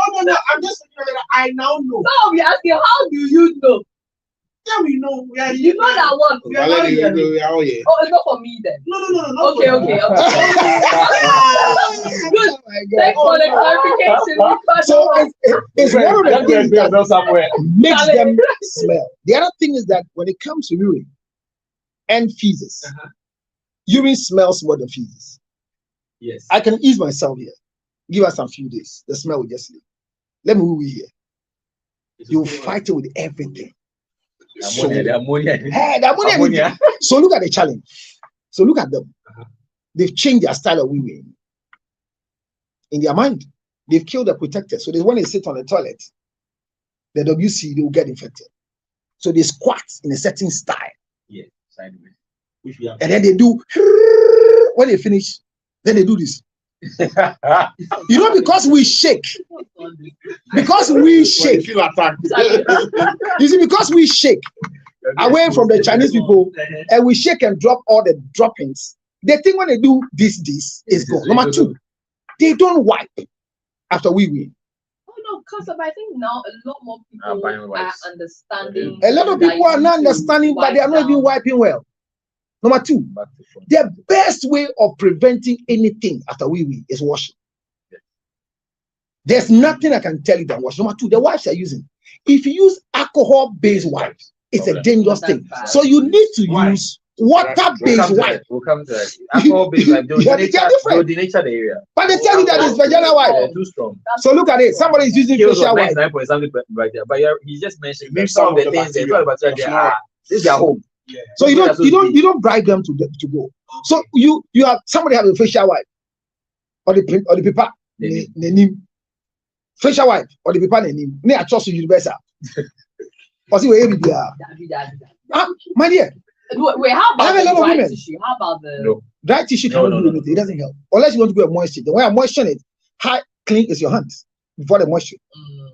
I'm just saying that I now know. No, we asking, how do you know? Yeah, we know. We are. You know that one. We are not here. Oh, it's not for me then. No. Okay. Good. Thanks for the clarification. So it's one of the things that somewhere makes them smell. The other thing is that when it comes to urine and feces, urine smells more than feces. Yes. I can ease myself here. Give us a few days. The smell will just leave. Let me move here. You fight it with everything. The ammonia. The ammonia. So look at the challenge. So look at them. They've changed their style of weaving. In their mind, they've killed the protector. So when they sit on the toilet, the WC, they will get infected. So they squat in a certain style. Yeah, sideways. Which we have. And then they do, when they finish, then they do this. You know, because we shake. Because we shake. Feel attacked. You see, because we shake away from the Chinese people, and we shake and drop all the droppings. They think when they do this is gone. Number two, they don't wipe after we win. Oh no, because I think now a lot more people are understanding. A lot of people are not understanding, but they are not even wiping well. Number two, the best way of preventing anything after we is washing. There's nothing I can tell you than wash. Number two, the wipes are using. If you use alcohol-based wipes, it's a dangerous thing. So you need to use water-based wipe. We'll come to that. Alcohol-based wipe. They'll denature the area. But they tell you that it's vaginal wipe. They're too strong. So look at it. Somebody is using facial wipe. 99.something right there. But he just mentioned that some of the things they talk about this is their home. Yeah. So you don't bribe them to go. So you have somebody have a facial wipe or the paper name. Facial wipe or the paper name. Me I trust you universal. Or see where my dear. Wait, how about the dry tissue? How about the dry tissue cannot do anything. It doesn't help unless you want to go a moisture. The way I moisten it, how clean is your hands before the moisture?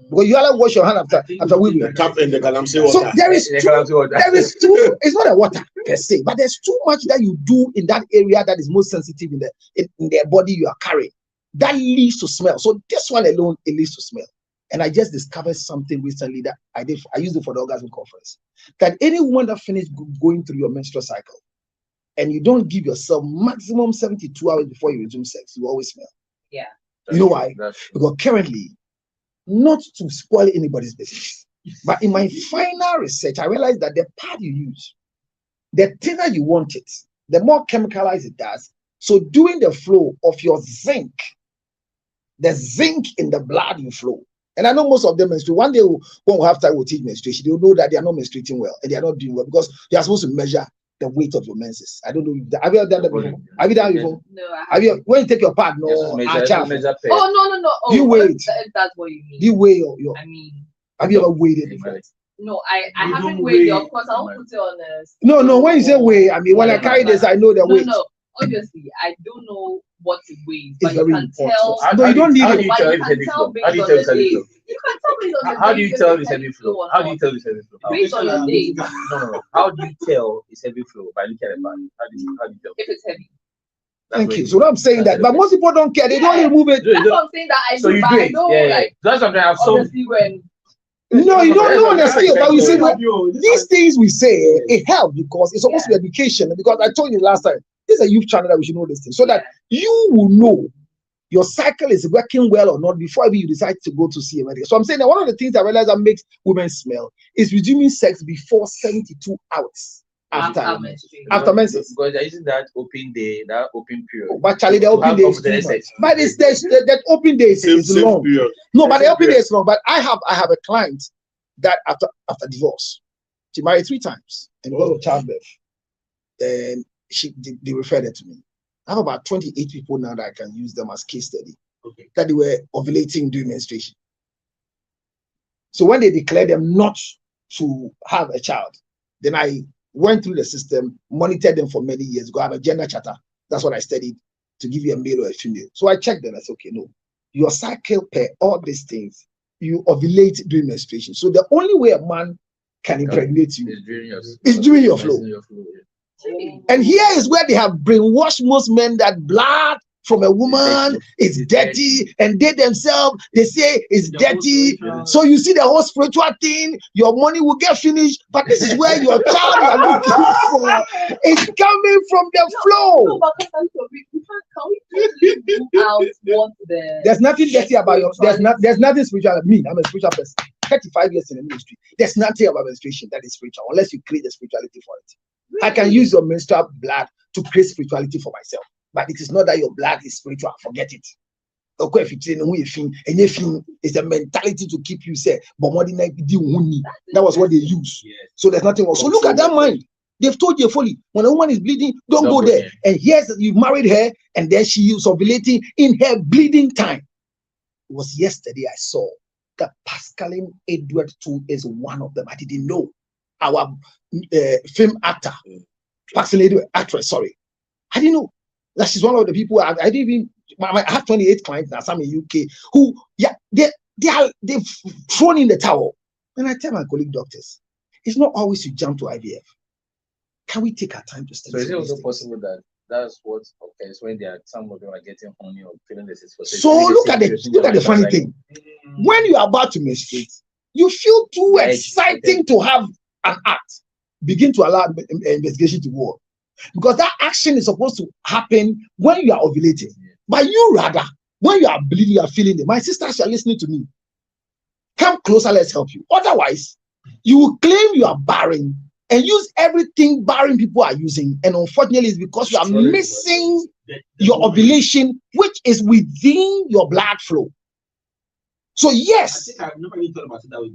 Because you only wash your hand after we tap in the galamsey water. So there is too. It's not a water per se, but there's too much that you do in that area that is most sensitive in the body you are carrying. That leads to smell. So this one alone, it leads to smell. And I just discovered something recently that I used it for the orgasm conference. That any woman that finished going through your menstrual cycle and you don't give yourself maximum 72 hours before you resume sex, you always smell. Yeah. You know why? Because currently, not to spoil anybody's business, but in my final research, I realized that the pad you use, the thinner you want it, the more chemicalized it does. So during the flow of your zinc, the zinc in the blood you flow. And I know most of them menstruate. One day when we have time, we'll teach menstruation. They'll know that they are not menstruating well and they are not doing well because they are supposed to measure the weight of your menses. I don't know. Have you done that before? Have you done it before? No. When you take your pad, no. Oh, no. Oh, you weigh it. That's what you mean. You weigh your. I mean. Have you ever weighed it before? No, I haven't weighed it. Of course, I won't put it on a. No. When you say weigh, I mean when I carry this, I know the weight. No. Obviously, I don't know what it weighs, but you can tell. No, you don't need it. You can tell based on the day. You can tell based on the day. How do you tell it's heavy flow? How do you tell it's heavy flow? Based on your day. No. How do you tell it's heavy flow by looking at the body? How do you tell? If it's heavy. Thank you. So I'm saying that, but most people don't care. They don't remove it. That's what I'm saying that I do. So you do it. Like, that's something I've sold. Obviously, when. No, you don't know on the scale, but we say these things we say it helps because it's supposed to be education. Because I told you last time. This is a youth channel that we should know this thing so that you will know your cycle is working well or not before you decide to go to see a medical. So I'm saying that one of the things I realize that makes women smell is resuming sex before 72 hours after menses. Because there isn't that open day, that open period. But Charlie, the open day is too much. But it's that open day is long. No, but the open day is long. But I have a client that after divorce, she married 3 times and because of childbirth, and they referred it to me. I have about 28 people now that I can use them as case study. Okay. That they were ovulating during menstruation. So when they declared them not to have a child, then I went through the system, monitored them for many years. Go have a gender charter. That's what I studied to give you a male or a female. So I checked them. I said, okay, no, your cycle per all these things, you ovulate during menstruation. So the only way a man can impregnate you is during your flow. And here is where they have brainwashed most men that blood from a woman is dirty, and they themselves they say it's dirty. So you see the whole spiritual thing, your money will get finished, but this is where your child you are looking for is coming from the flow. There's nothing dirty about your. There's nothing spiritual about me. I'm a spiritual person. 35 years in the ministry. There's nothing about menstruation that is spiritual unless you create the spirituality for it. I can use your menstrual blood to create spirituality for myself, but it is not that your blood is spiritual. Forget it. Okay, if it's a mentality to keep you say, but more than that was what they use. So there's nothing wrong. So look at that mind. They've told you fully when a woman is bleeding, don't go there. And yes, you married her, and then she is ovulating in her bleeding time. It was yesterday I saw that Pascaline Edward too is one of them. I didn't know. Our film actor, Pascaline actress, sorry. I didn't know that she's one of the people. I didn't even. I have 28 clients now, some in UK, who they've thrown in the towel. And I tell my colleague doctors, it's not always you jump to IVF. Can we take our time to study? So is it also possible that that's what occurs when some of them are getting horny or feeling this is so look at the funny thing. When you are about to menstruate, you feel too exciting to have an act. Begin to allow investigation to work. Because that action is supposed to happen when you are ovulating. But you rather, when you are bleeding, you are feeling it. My sisters are listening to me. Come closer, let's help you. Otherwise, you will claim you are barren and use everything barren people are using. And unfortunately, it's because you are missing your ovulation, which is within your blood flow. So yes. I think I've never even thought about it that way.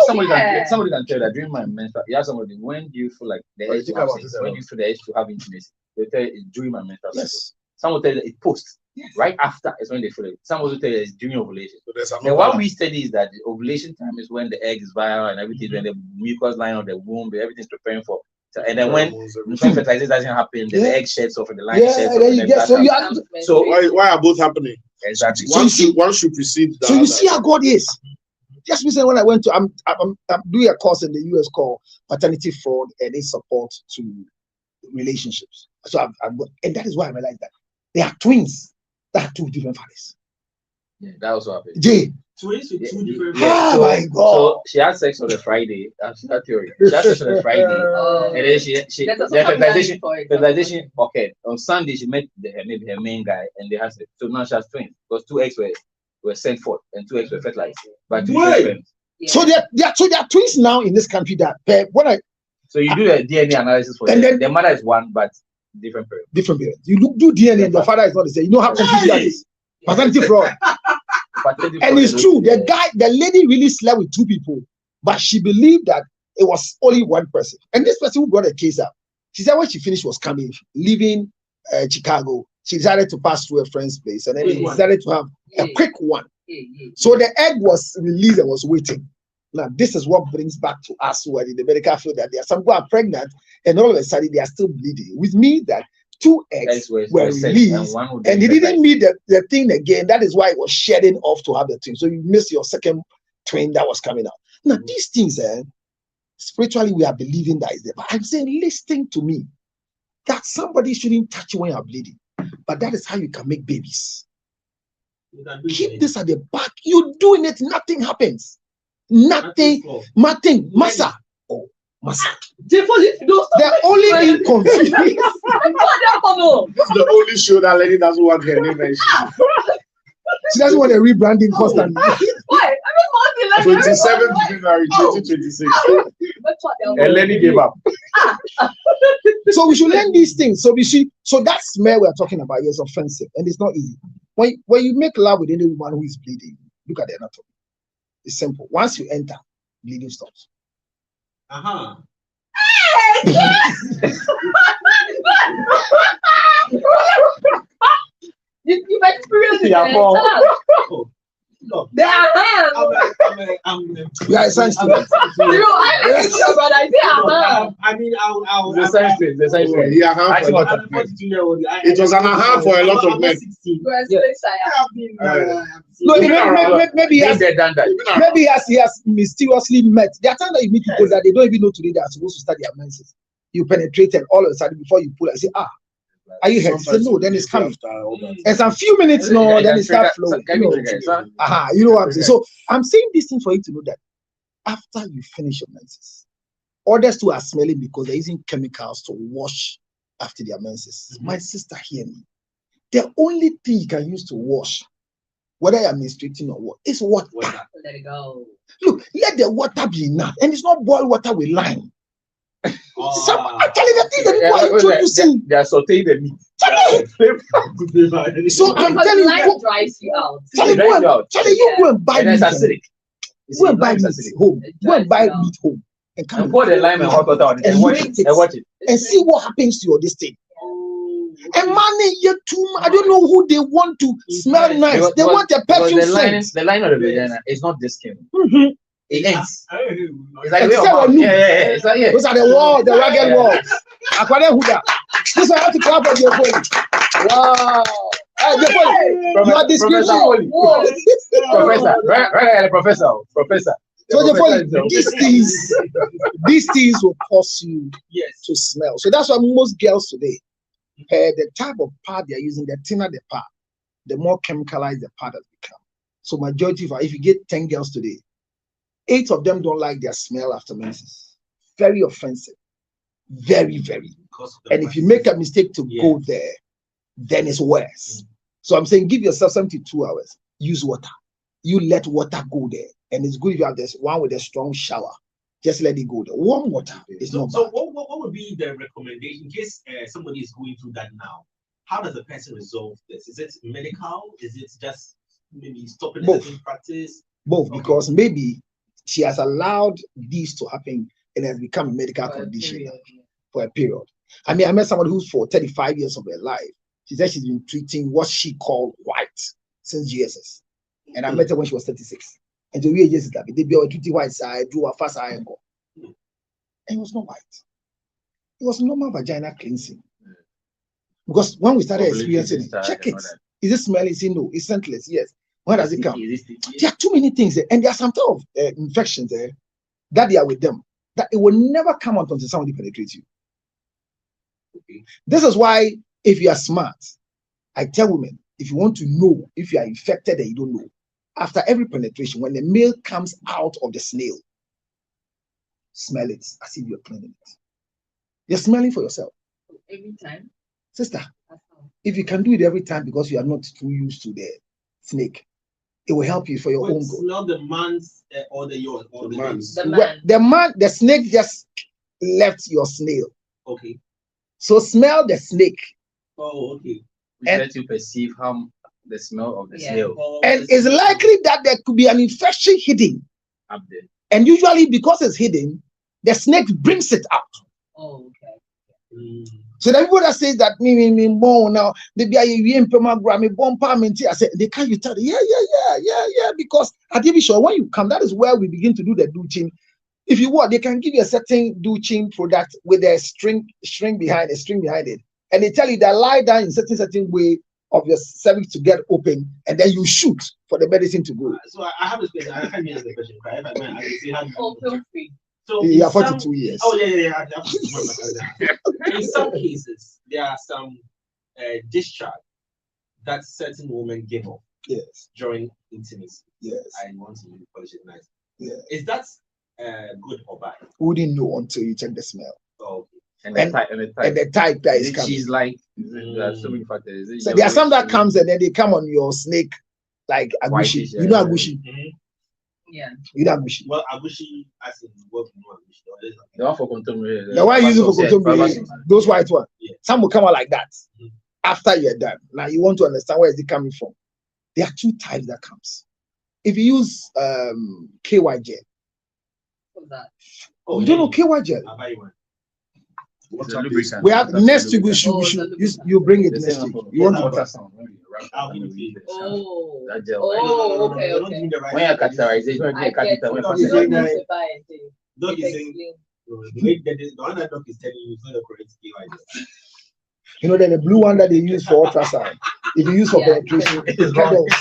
Somebody can tell that during my menstrual, you ask somebody, when do you feel like the urge to have sex? When do you feel the urge to have intimacy? They tell you it's during my menstrual cycle. Some will tell you it post. Right after is when they feel it. Some will tell you it's during ovulation. So what we study is that the ovulation time is when the egg is viral and everything, when the mucus line of the womb, everything's preparing for. So, and then when fertilization doesn't happen, then the egg sheds off and the line sheds off. So why are both happening? Exactly. One should precede that. So you see how God is. Just recently when I went to, I'm doing a course in the US called Paternity Fraud and its Support to Relationships. So I've got, and that is why I realized that they are twins that have two different fathers. Yeah, that also happened. Jay. Twins with two different Oh so, my God. So she had sex on a Friday. That's that theory. She had sex on a Friday. And then the fertilization occurred. On Sunday, she met maybe her main guy and they had sex. So now she has twins because 2 eggs were sent forth and 2 eggs were fertilized by 2 different. Yeah. So they are twins now in this country that so you do the DNA analysis for them. Their mother is one, but different parents. Different parents. You do DNA and your father is not the same. You know how confusing that is. Paternity fraud. And it's true. The lady really slept with 2 people, but she believed that it was only one person. And this person who brought the case up, she said when she finished was coming, leaving Chicago, she decided to pass through a friend's place, and then they decided to have a quick one. So the egg was released and was waiting. Now, this is what brings back to us who are in the medical field that there are some who are pregnant and all of a sudden they are still bleeding. With me, that 2 eggs were released and he didn't meet the thing again. That is why it was shedding off to have the twin. So you missed your second twin that was coming out. Now, these things, spiritually, we are believing that is there. But I'm saying, listen to me, that somebody shouldn't touch you when you're bleeding. But that is how you can make babies. Keep this at the back. You're doing it, nothing happens. Nothing. Massa. Oh, Massa. The only inconvenience. The only show that lady doesn't want her name mentioned. She doesn't want a rebranding constantly. Why? 27th January 2026. And Lenny gave up. So we should learn these things. So we see. So that smell we're talking about is offensive, and it's not easy. When you make love with any woman who is bleeding, look at the anatomy. It's simple. Once you enter, bleeding stops. You've experienced it. You are a science student. I mean, I'll the science student. It was an aha for a lot of men. No, maybe he has mysteriously met. There are times that you meet people that they don't even know today they are supposed to study their menses. You penetrate and all of a sudden before you pull, I say, are you hurt? Say, no, then it's coming. And some few minutes, no, then it starts flowing. You know what I'm saying? So I'm saying this thing for you to know that after you finish your menses, others too are smelling because they're using chemicals to wash after their menses. My sister, hear me. The only thing you can use to wash, whether you're menstruating or what, is water. Let it go. Look, let the water be enough. And it's not boiled water with lime. Actually, the thing that people are introducing, they are sauteing the meat. So I'm telling you, dries you out. Charlie, you go and buy meat. Acidic. Go and buy meat home. Go and buy meat home and come and pour the lime and hot water on it and watch it and see what happens to your this thing. And money, I don't know who they want to smell nice. They want a perfume scent. The line of the vagina is not this skin. It ends. It's like it's like, those are the walls, the rugged walls. This one have to clap for your phone. Wow. You are description. Professor. So these things will cause you to smell. So that's why most girls today, the type of pad they're using, the thinner the pad, the more chemicalized the pad has become. So majority of, if you get 10 girls today, 8 of them don't like their smell after menses. Very offensive. Very, very. And if you make a mistake to go there, then it's worse. So I'm saying give yourself 72 hours. Use water. You let water go there. And it's good if you have this one with a strong shower. just let it go. The warm water is not So bad. what would be the recommendation in case somebody is going through that now? How does the person resolve this? Is it medical? Is it just maybe stopping a certain practice? Both, because maybe she has allowed these to happen and has become a medical condition for a period. I mean, I met someone who's for 35 years of her life. She said she's been treating what she called white since GSS. And I met her when she was 36. And the way just that they be treating white side, do a fast eye and go. And it was not white. It was normal vagina cleansing. Because when we started experiencing it, check it. Is it smelly? Say no, it's scentless. Yes. Where does it come? There are too many things there, and there are some type of infections there that they are with them that it will never come out until somebody penetrates you. Okay. This is why, if you are smart, I tell women, if you want to know if you are infected and you don't know, after every penetration, when the male comes out of the snail, smell it as if you're cleaning it. You're smelling for yourself. Every time? Sister, if you can do it every time because you are not too used to the snake, it will help you for your own good. Smell the man's or the yours or the man's. The snake just left your snail. Okay. So smell the snake. Oh, okay. And let you perceive how the smell of the snail. And it's likely that there could be an infection hidden up there. And usually, because it's hidden, the snake brings it out. Oh, okay. So the people that say that me born now, they be a born parliament. I said they can't. You tell them, yeah. Because at TV show when you come, that is where we begin to do the douching. If you want, they can give you a certain douching product with a string behind it, and they tell you that lie down in certain way of your cervix to get open, and then you shoot for the medicine to go. So I have a question. I can't answer the question. So you are 42 years. Oh yeah. In some cases, there are some discharge that certain women give off. Yes. During intimacy. Yes. I want to polish it nice. Yeah. Is that good or bad? We didn't know until you check the smell. Oh, okay. And the type that is coming. She's like, there are so many factors. So there are some that comes and then they come on your snake like agushi. You know agushi? Yeah. You know agushi. Well, agushi as in what you know agushi. The one for contemporary. The one using for contemporary, those white ones. Yeah. Some will come out like that after you're done. Now you want to understand where is it coming from. There are two types that comes. If you use KY gel. What's that? Oh, you don't know KY gel? I'll buy you one. We have next to you bring it next week. You want to I'll give it to you. Oh. That gel. Oh, okay. When you catheterize, I get Don't you think the one that doc is telling you is not the correct KY? You know, then the blue one that they use for ultrasound. If you use for penetration, it cuddles.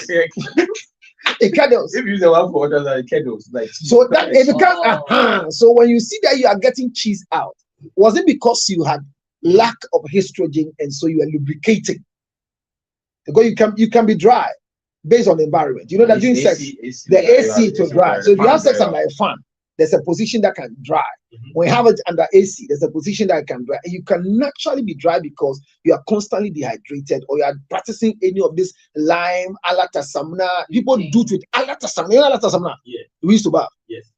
It cuddles. If you use the one for ultrasound, it cuddles. Like so that it becomes so when you see that you are getting cheese out, was it because you had lack of estrogen and so you are lubricating? Because you can be dry based on the environment. You know that during sex, the AC to dry. So if you have sex under a fan, there's a position that can dry. When you have it under AC, there's a position that can dry. And you can naturally be dry because you are constantly dehydrated or you are practicing any of this lime, alatasamna. People do it with alatasamna. You know alatasamna? Yeah. We used to bath. Yes.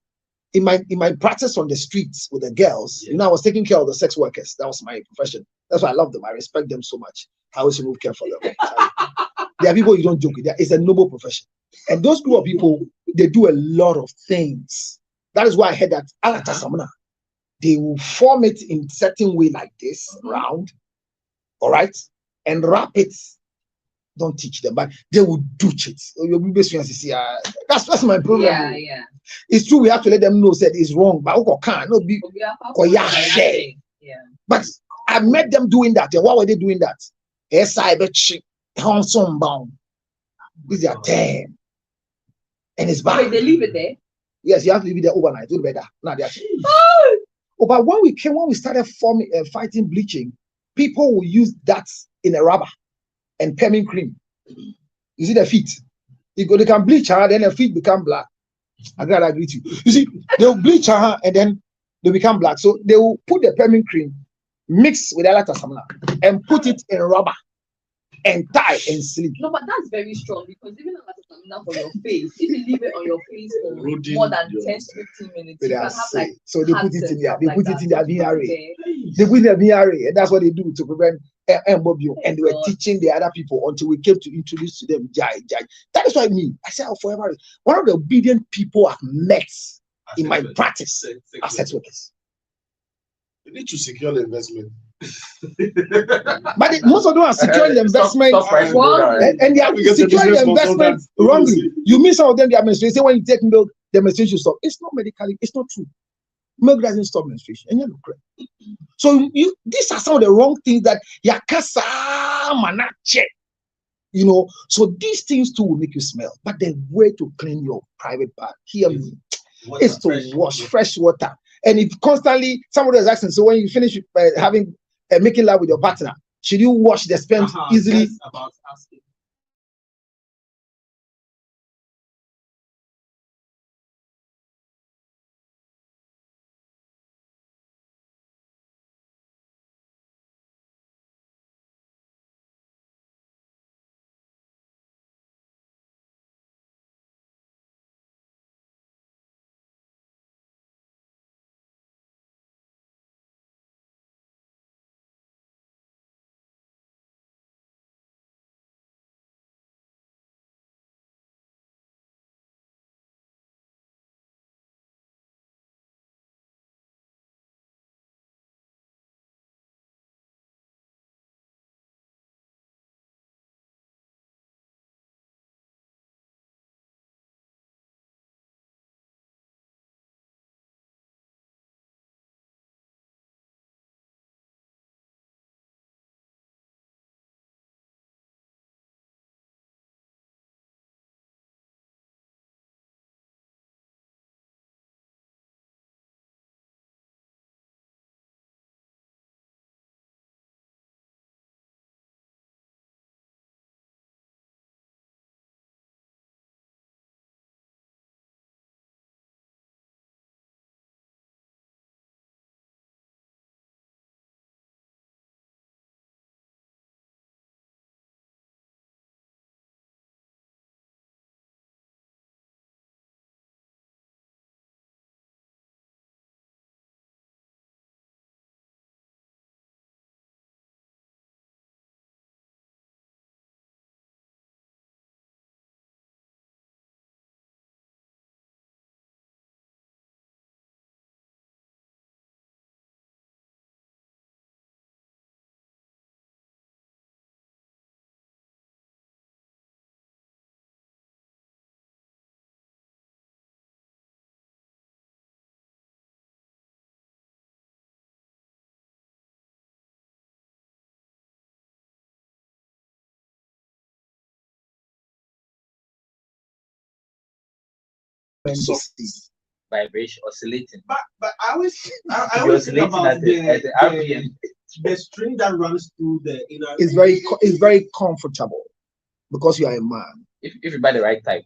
In my practice on the streets with the girls, you know, I was taking care of the sex workers. That was my profession. That's why I love them. I respect them so much. I always remove care for them. There are people you don't joke with. It's a noble profession. And those group of people, they do a lot of things. That is why I heard that alatasamna, they will form it in certain way like this, round, all right, and wrap it. Don't teach them, but they will douche it. That's my problem. Yeah. It's true. We have to let them know that it's wrong, but no be. Yeah. But I met them doing that. And why were they doing that? Yes, I bet she handsome bound. These are 10, and it's bad. Wait, they leave it there. Yes, you have to leave it there overnight. Do better. Now they are. But when we started fighting bleaching, people will use that in a rubber and peppermint cream. You see the feet? They can bleach her, then the feet become black. I gotta agree with you. You see, they'll bleach her and then they become black. So they will put the peppermint cream, mix with alatasamna, and put it in rubber. and tie and sleep. No, but that's very strong because even as a stamina for your face, if you leave it on your face for Rodin, more than yeah. 10 to 15 minutes, But you can I have say, like so they put cuts it and in there. stuff They like put that. it in their So you put VRA. it They put in their VRA, and that's what they do to prevent embobio. And they were God. teaching the other people until we came to introduce to them Jai. That is why I say I'll forever. One of the obedient people I've met in my practice are sex workers. You need to secure the investment. But most of them are securing the investment and they are Because the securing the business investment consultant- wrongly. You mean some of them, their menstruation, say when you take milk, the menstruation stop. It's not medically, it's not true. Milk doesn't stop menstruation. And you're not correct. So these are some of the wrong things that yakasa manache. You know, so these things too will make you smell. But the way to clean your private part, hear me, is to wash fresh water. And if constantly somebody is asking, so when you finish making love with your partner, should you wash the sperm easily? That's about asking. Vibration oscillating. But I always think oscillating about at the RPM. the string that runs through the inner. It's very comfortable because you are a man. If you buy the right type.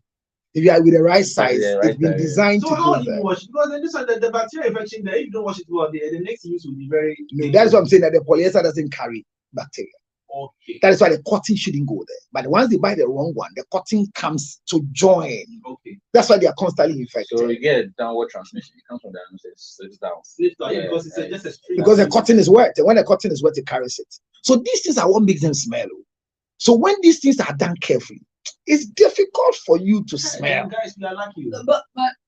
If you are with the right size, the right it's been size. designed So to how go do you there. wash it? Because then this one, the bacterial infection there, if you don't wash it well, the next use will be very. No, that's what I'm saying, that the polyester doesn't carry bacteria. Okay. That is why the cotton shouldn't go there. But once they buy the wrong one, the cotton comes to join. Okay. That's why they are constantly infected. So you get a downward transmission. It comes from the anus, it slips down. Slips down, because it's just a string. Because the cotton is wet. And when the cotton is wet, it carries it. So these things are what makes them smell. So when these things are done carefully, it's difficult for you to smell. Guys, we are lucky. But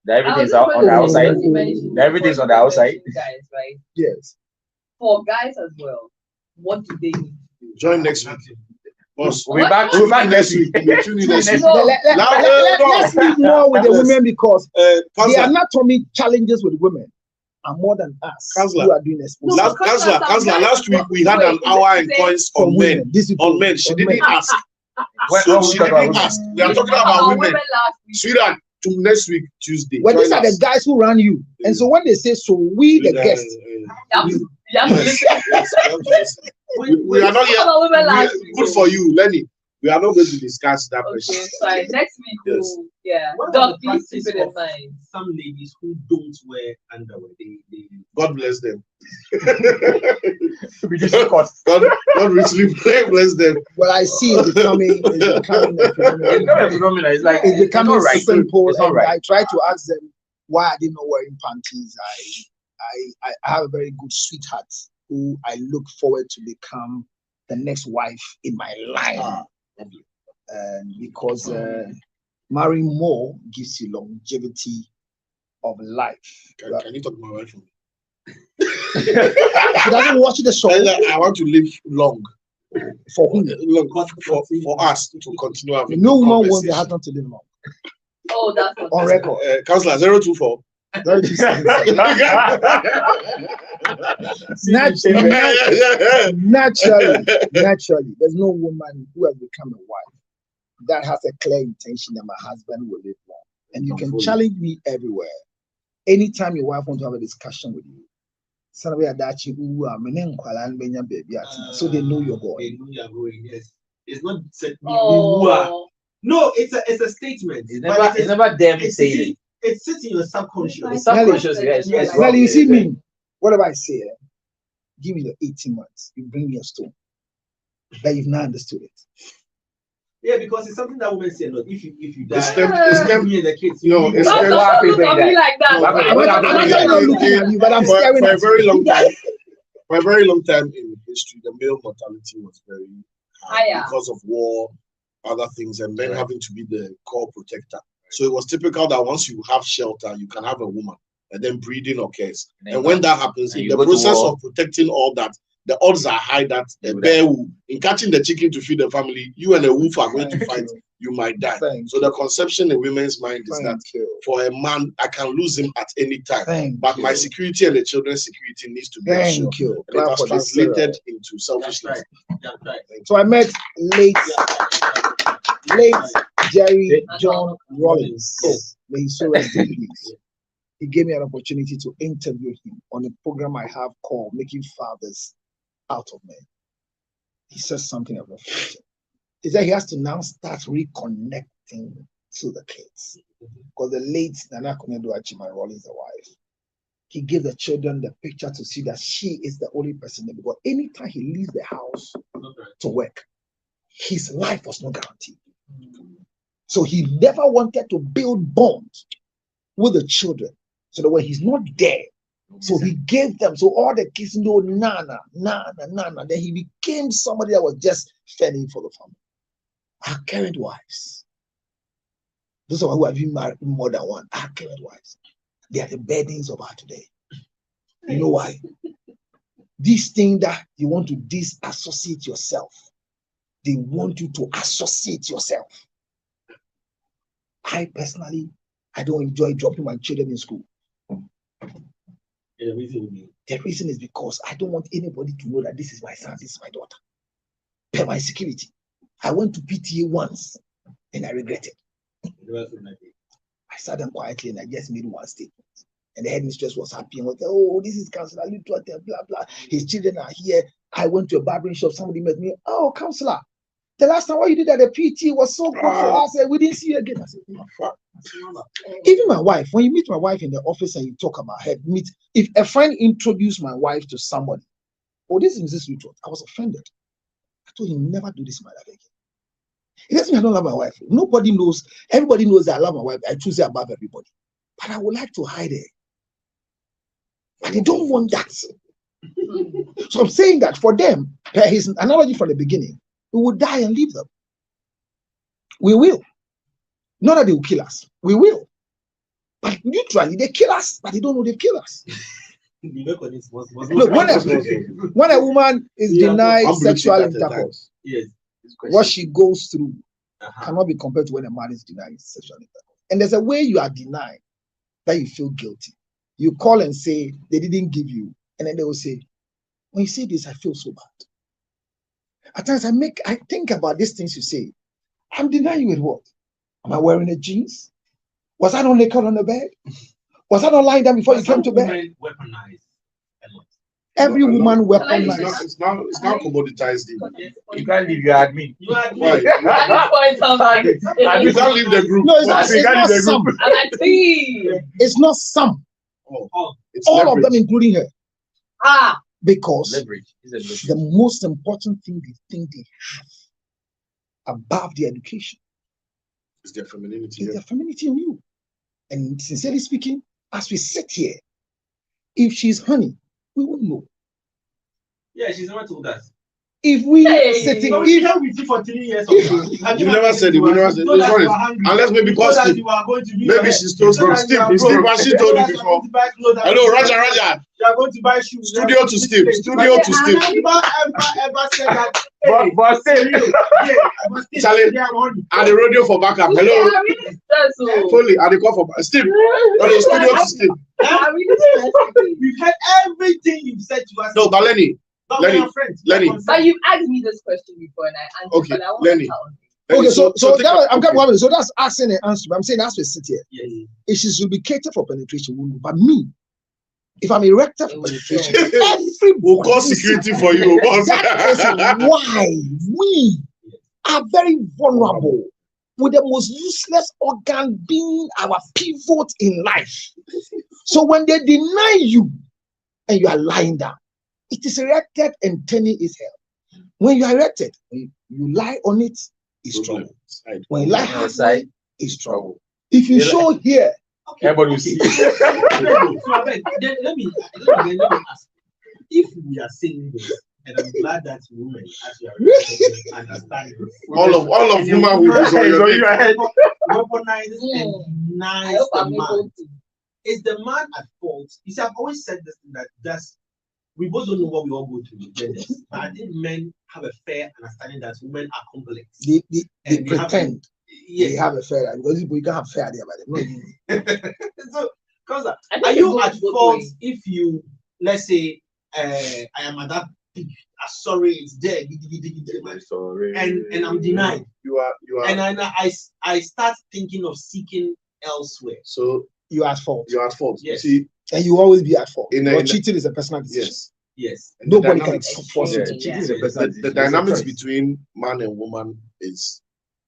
Everything's out on the outside. Everything's on the outside. Guys, right? Yes. For guys as well, what do they need? Join next week. Boss, We'll be back next week. Tune in next week. No. Let's speak more with the women because the Counselor, anatomy challenges with women are more than us Counselor. who are doing this. No, Counselor, last week we had an hour in points on men. On men, she didn't ask. So she didn't ask. We are talking about women. last week. Sweetheart, to next week, Tuesday. Well, these Join are the us. guys who run you. And so when they say, so we, the guests, You have to listen. We are not Talk about women last yet. week. Good for you, Lenny. we are not going to discuss that question. Okay, fine. Next week, Yes. What Don't about the please keep practice it in of mind. some ladies who don't wear underwear? They God bless them. God richly bless them. Well, I see it's becoming a phenomenon. It's not a phenomenon. It's like It's becoming not right. simple, It's not and right. I try to ask them why are they not wearing panties. I have a very good sweetheart who I look forward to become the next wife in my life, and because marrying more gives you longevity of life. Can you talk to my wife for me? She doesn't watch the show. I want to live long. For whom? Long for us to continue having No woman wants the husband to live long. Oh, that's On record. Counselor 024. Naturally, there's no woman who has become a wife that has a clear intention that my husband will live long. And you can challenge me everywhere. Anytime your wife wants to have a discussion with you, so they know you're going. They know you're going. Yes, it's not said. Oh. No, it's a statement. It's never them saying it. It sits in your subconscious. It's subconscious, yes. Well, you see me. Whatever I say, give me the 18 months. You bring me a stone. But you've not understood it. Yeah, because it's something that women say. No, if you die, It's me and the kids. No, it's Don't look at me like that. I'm not looking at you, but I'm staring for a at very you. long time. For a very long time in history, the male mortality was very high Higher. because of war, other things, and men having to be the core protector. So it was typical that once you have shelter, you can have a woman, and then breeding occurs. And when that happens, in the process of protecting all that, the odds are high that the bear will, in catching the chicken to feed the family, you and a wolf are going to fight. You might die. So the conception in women's mind is that for a man, I can lose him at any time. But my security and the children's security needs to be assured. And it has translated into selfishness. So I met late Jerry John Rollins. May he so rest in peace. He gave me an opportunity to interview him on a program I have called Making Fathers Out of Men. He says something of reflection. He said he has to now start reconnecting to the kids. Because the late Nana Konedo Achimai Rollins, the wife, he gave the children the picture to see that she is the only person there. Because anytime he leaves the house to work, his life was not guaranteed. So he never wanted to build bonds with the children. So that when he's not there, so he gave them, so all the kids know Nana. Then he became somebody that was just fending for the family. Our current wives, those of us who have been married more than one, our current wives, they are the burdens of our today. You know why? This thing that you want to disassociate yourself, they want you to associate yourself. I personally, I don't enjoy dropping my children in school. The reason is because I don't want anybody to know that this is my son, this is my daughter. Per my security. I went to PTA once and I regret it. I sat down quietly and I just made one statement. And the headmistress was happy and was like, oh, this is Counselor Lutuate, blah, blah. His children are here. I went to a barbering shop. Somebody met me. Oh, Counselor, the last time what you did at the PT was so good for us. We didn't see you again. I said, even my wife, when you meet my wife in the office and you talk about her, if a friend introduced my wife to somebody, oh, this is Mrs. Lutuate, I was offended. I told him, never do this in my life again. It doesn't mean I don't love my wife. Nobody knows, everybody knows that I love my wife. I choose her above everybody. But I would like to hide her. But they don't want that. So I'm saying that for them, his analogy from the beginning, we will die and leave them. We will. Not that they will kill us. We will. But neutrally, they kill us, but they don't know they kill us. Look, when a woman is denied sexual intercourse, what she goes through cannot be compared to when a man is denied sexual intercourse. And there's a way you are denied that you feel guilty. You call and say they didn't give you, and then they will say, when you say this, I feel so bad. At times I think about these things you say. I'm denying you with what? Am I wearing a jeans? Was I not naked on the bed? Was I not lying down before you came to bed? Weaponize a lot. Every woman It's weaponized. now commoditized. You can't leave your admin. You are Why? At this point, I'm like, You can't leave the group. No, it's not some. I'm like, see. It's not some. It's All of leverage. them, including her. Ah, Because Leverage. It's a leverage. the most important thing they think they have above the education It's their femininity. is the femininity in you. And sincerely speaking, as we sit here, if she's honey, we won't know. Yeah, she's never told us. If we Hey. sitting, But we came with you for 3 years. You never said it. We never said it. Unless maybe positive. Maybe she's told Steve. Steve, but she told you before. Hello, Roger. You are going to buy shoes. Studio to Steve. Studio to Steve. Ever said that? But say, Charlie, at the radio for backup. Hello. I really stress. Oh. Fully at the call for Steve. Okay, studio to Steve. I really stress. We've heard everything you've said to us. No, but Lenny. But Lenny, we are friends. Lenny. But you've asked me this question before, and I answered. Okay, but I want Lenny. to tell you. okay, so think that, I'm okay. coming 1 minute. So that's asking and answering. I'm saying as we sit here, Yeah. if she should be catered for penetration, we'll know. But me, if I'm erected for penetration, everybody We'll call security for you. That is why we are very vulnerable with the most useless organ being our pivot in life. So when they deny you and you are lying down, it is erected and turning its head. When you are erected, when you lie on it, it's trouble. When you lie outside, it's trouble. If you show here, everybody will see. So I beg, let me ask. If we are saying this, and I'm glad that women, as you are understand all of women will be on your head. weaponize and I nice hope the I'm man. able to. Is the man at fault? You see, I've always said this thing that we both don't know what we all go through with genders. But I think men have a fair understanding that women are complex. they And we have pretend Yes. they have a fair idea, because we can't have fair idea about them. So, Kosa, I think are it you goes at both fault ways. if you, let's say, I am at that peak, sorry, it's there, and I'm denied, You are. and I start thinking of seeking elsewhere. So You are at fault, you are at fault. Yes. See, and you always be at fault. In a- Because cheating is a personal decision. yes. Yes. And the Nobody can dynamics- force Yeah, you to cheating cheat. is a personal The decision. dynamics It's a choice. between man and woman is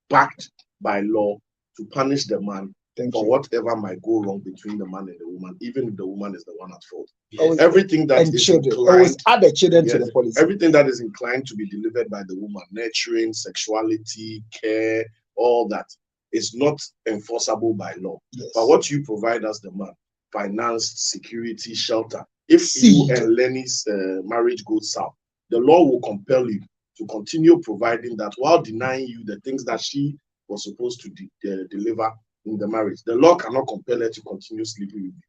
backed by law to punish the man Thank for you. whatever might go wrong between the man and the woman, even if the woman is the one at fault. Always- Everything that And is children, inclined, always add the children to Yes. the policy. everything that is inclined to be delivered by the woman, nurturing, sexuality, care, all that is not enforceable by law. Yes. But what you provide as the man, finance, security, shelter. If Seed. you and Lenny's marriage goes south, the law will compel you to continue providing that while denying you the things that she was supposed to deliver in the marriage. The law cannot compel her to continue sleeping with you,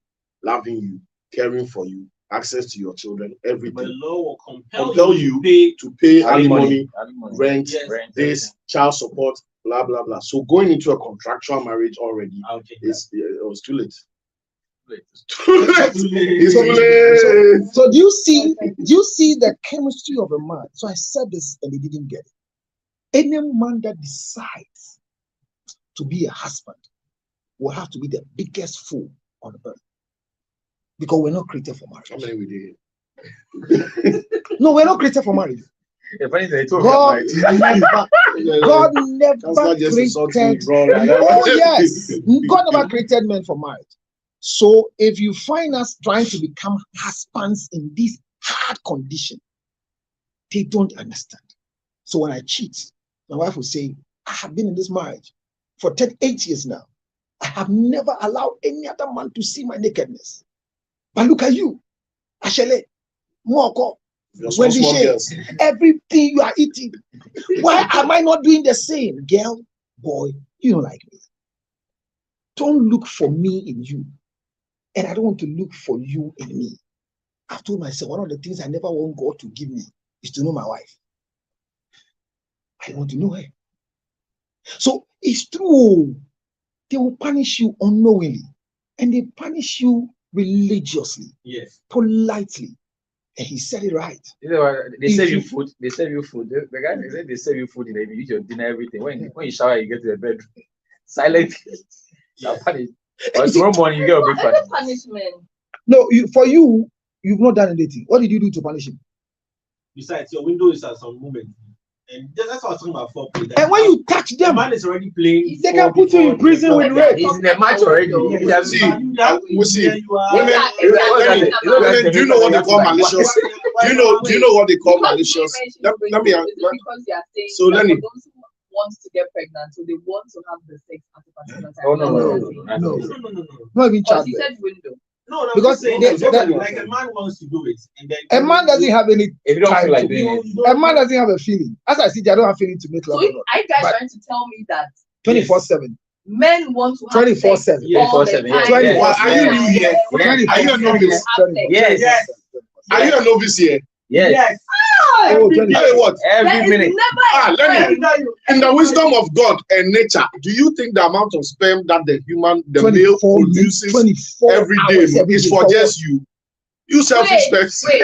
loving you, caring for you, access to your children, The everything. law will compel Compel you you to pay. To pay alimony, Alimony. rent, Yes. Rent, this, child support, blah, blah, blah. So going into a contractual marriage already Okay. it was too late. everything. It's too late. It's So- too late. So do you see the chemistry of a man? So I said this and they didn't get it. Any man that decides to be a husband will have to be the biggest fool on earth. Because we're not created for How marriage. many we did? No, we're not created for marriage. The funny thing, it's all God right. never, God That's never not just insulting created. me, bro. Like that. Oh yes, God never created men for marriage. So if you find us trying to become husbands in this hard condition, they don't understand. So when I cheat, my wife will say, I have been in this marriage for 8 years now. I have never allowed any other man to see my nakedness. But look at you, Ashele, Moko, You're when small they girls. say everything you are eating, why am I not doing the same? Girl, boy, you don't like me. Don't look for me in you. And I don't want to look for you in me. I've told myself one of the things I never want God to give me is to know my wife. I want to know her. So it's true. They will punish you unknowingly. And they punish you religiously, Yes. politely. And he said it right. You know, they If serve you you- food. They serve you food. The guy they say they serve you food in the evening, you eat your dinner, everything. When you shower, you get to the bedroom. Silent. You're punished. Or tomorrow morning you get a Every breakfast. punishment. No, for you, You've not done anything. What did you do to punish him? Besides, your window is at some moment. And that's what I was talking about foreplay. And when you touch The them, man is already playing. they can put you in prison with rape. He's in the match already. See, we see. Women, Exactly. do you know what they call malicious? Do you know what they call malicious? Let me. Because you are saying So let me. for those who want to get pregnant, so they want to have the sex at a particular time. Oh no. No. No. Not even Or she childbirth. said window. No, Because saying they- like a man wants to do it, and then A man doesn't have any If you don't time feel like to doing it, you A man doesn't have a feeling. As I see, I don't have feeling to make So love. are you guys But- trying to tell me that 24/7. men want to have 24/7. sex all the 24/7, time? 24/7. Are you new here? Are you a novice? Yes. Are you a novice here? Yes. Oh, 20. Tell you what. Every minute. Let me. In the wisdom of God and nature, do you think the amount of sperm that the male 24 produces 24 every day hours every is day for what? just you? You selfish person. Wait.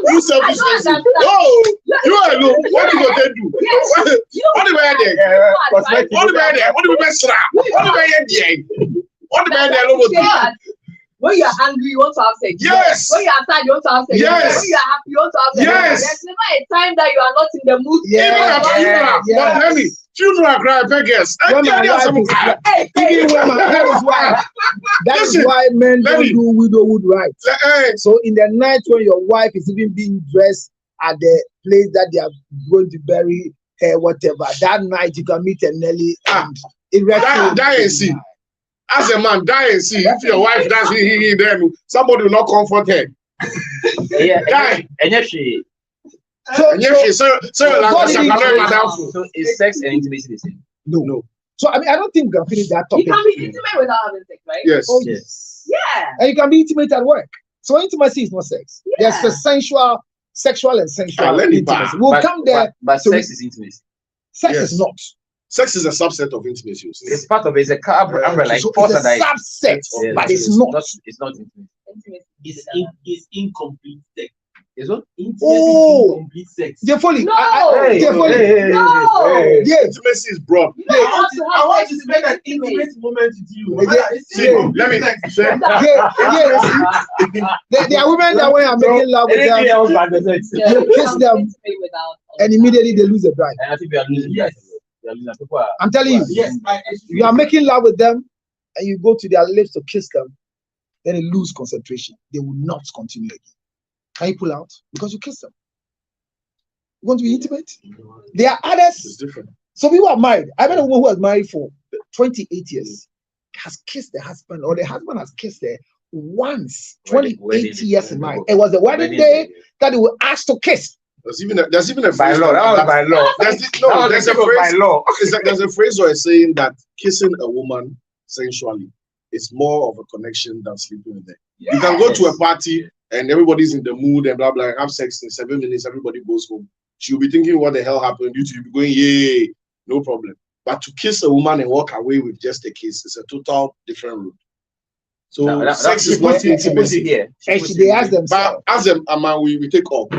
You selfish person. Oh, you are no. What do they do? What do they do? What do they do? What do they do? What do they do? What do they do? When you are angry, you want to have sex. Yes. When you are sad, you want to have sex. Yes. When you are happy, you want to have sex. Yes. There's never a time that you are not in the mood. Yeah. Even at funeral. Yes. But let me. Funeral cry beggars. When my wife is even when my that is why Listen, men let don't me- do widowhood rights. So in the night when your wife is even being dressed at the place that they are going to bury her, whatever, that night you can meet a Nelly and Die and see. As a man, die and see. If your wife does then somebody will not comfort her. Die. And yes, she. And yes, so is sex and intimacy the same? No. So I mean I don't think we can finish that You topic. can be intimate without having sex, right? Yes. Oh, Yes. Yeah. And you can be intimate at work. So intimacy is not sex. Yeah. There's a sexual and sensual let me intimacy. back. We'll come there. But to sex is intimacy. Sex Yes. is not. Sex is a subset of intimacy. It's part of it. It's a umbrella. Like So force it's a and subset, Yes, but it's not. It's not intimacy. Intimacy. It's incomplete sex. Is what? Intimacy Oh. is incomplete sex. They're fully. No. They're fully. No. Yeah. Intimacy is broad. You don't have to I have want sex to to spend make an intimate moment with you. Yeah. It's See, incomplete let me sex. say, There are women that when I'm making love with Anything them else but the sex. Yeah, You you kiss can them, be intimate without. and immediately they lose the drive. And I think we are losing. Yes. We are losing. People are. I'm telling you, Yes, you are making love with them, and you go to their lips to kiss them, then they lose concentration. They will not continue again. Can you pull out? Because you kiss them. You want to be intimate? There are it's others. different. So people are married. I met a woman who was married for 28 years, has kissed the husband, or the husband has kissed her once, 28 years in marriage. It was the wedding day that they were asked to kiss. There's even a By phrase law. That was that- by law. there's a by phrase. law. There's a phrase where it's saying that kissing a woman sensually is more of a connection than sleeping with her. You can go to a party and everybody's in the mood and blah blah and have sex in 7 minutes, everybody goes home. She'll be thinking what the hell happened, you to be going, yay, no problem. But to kiss a woman and walk away with just a kiss is a total different route. So sex is not intimacy. Here. And they ask But themselves. as a man, we take all.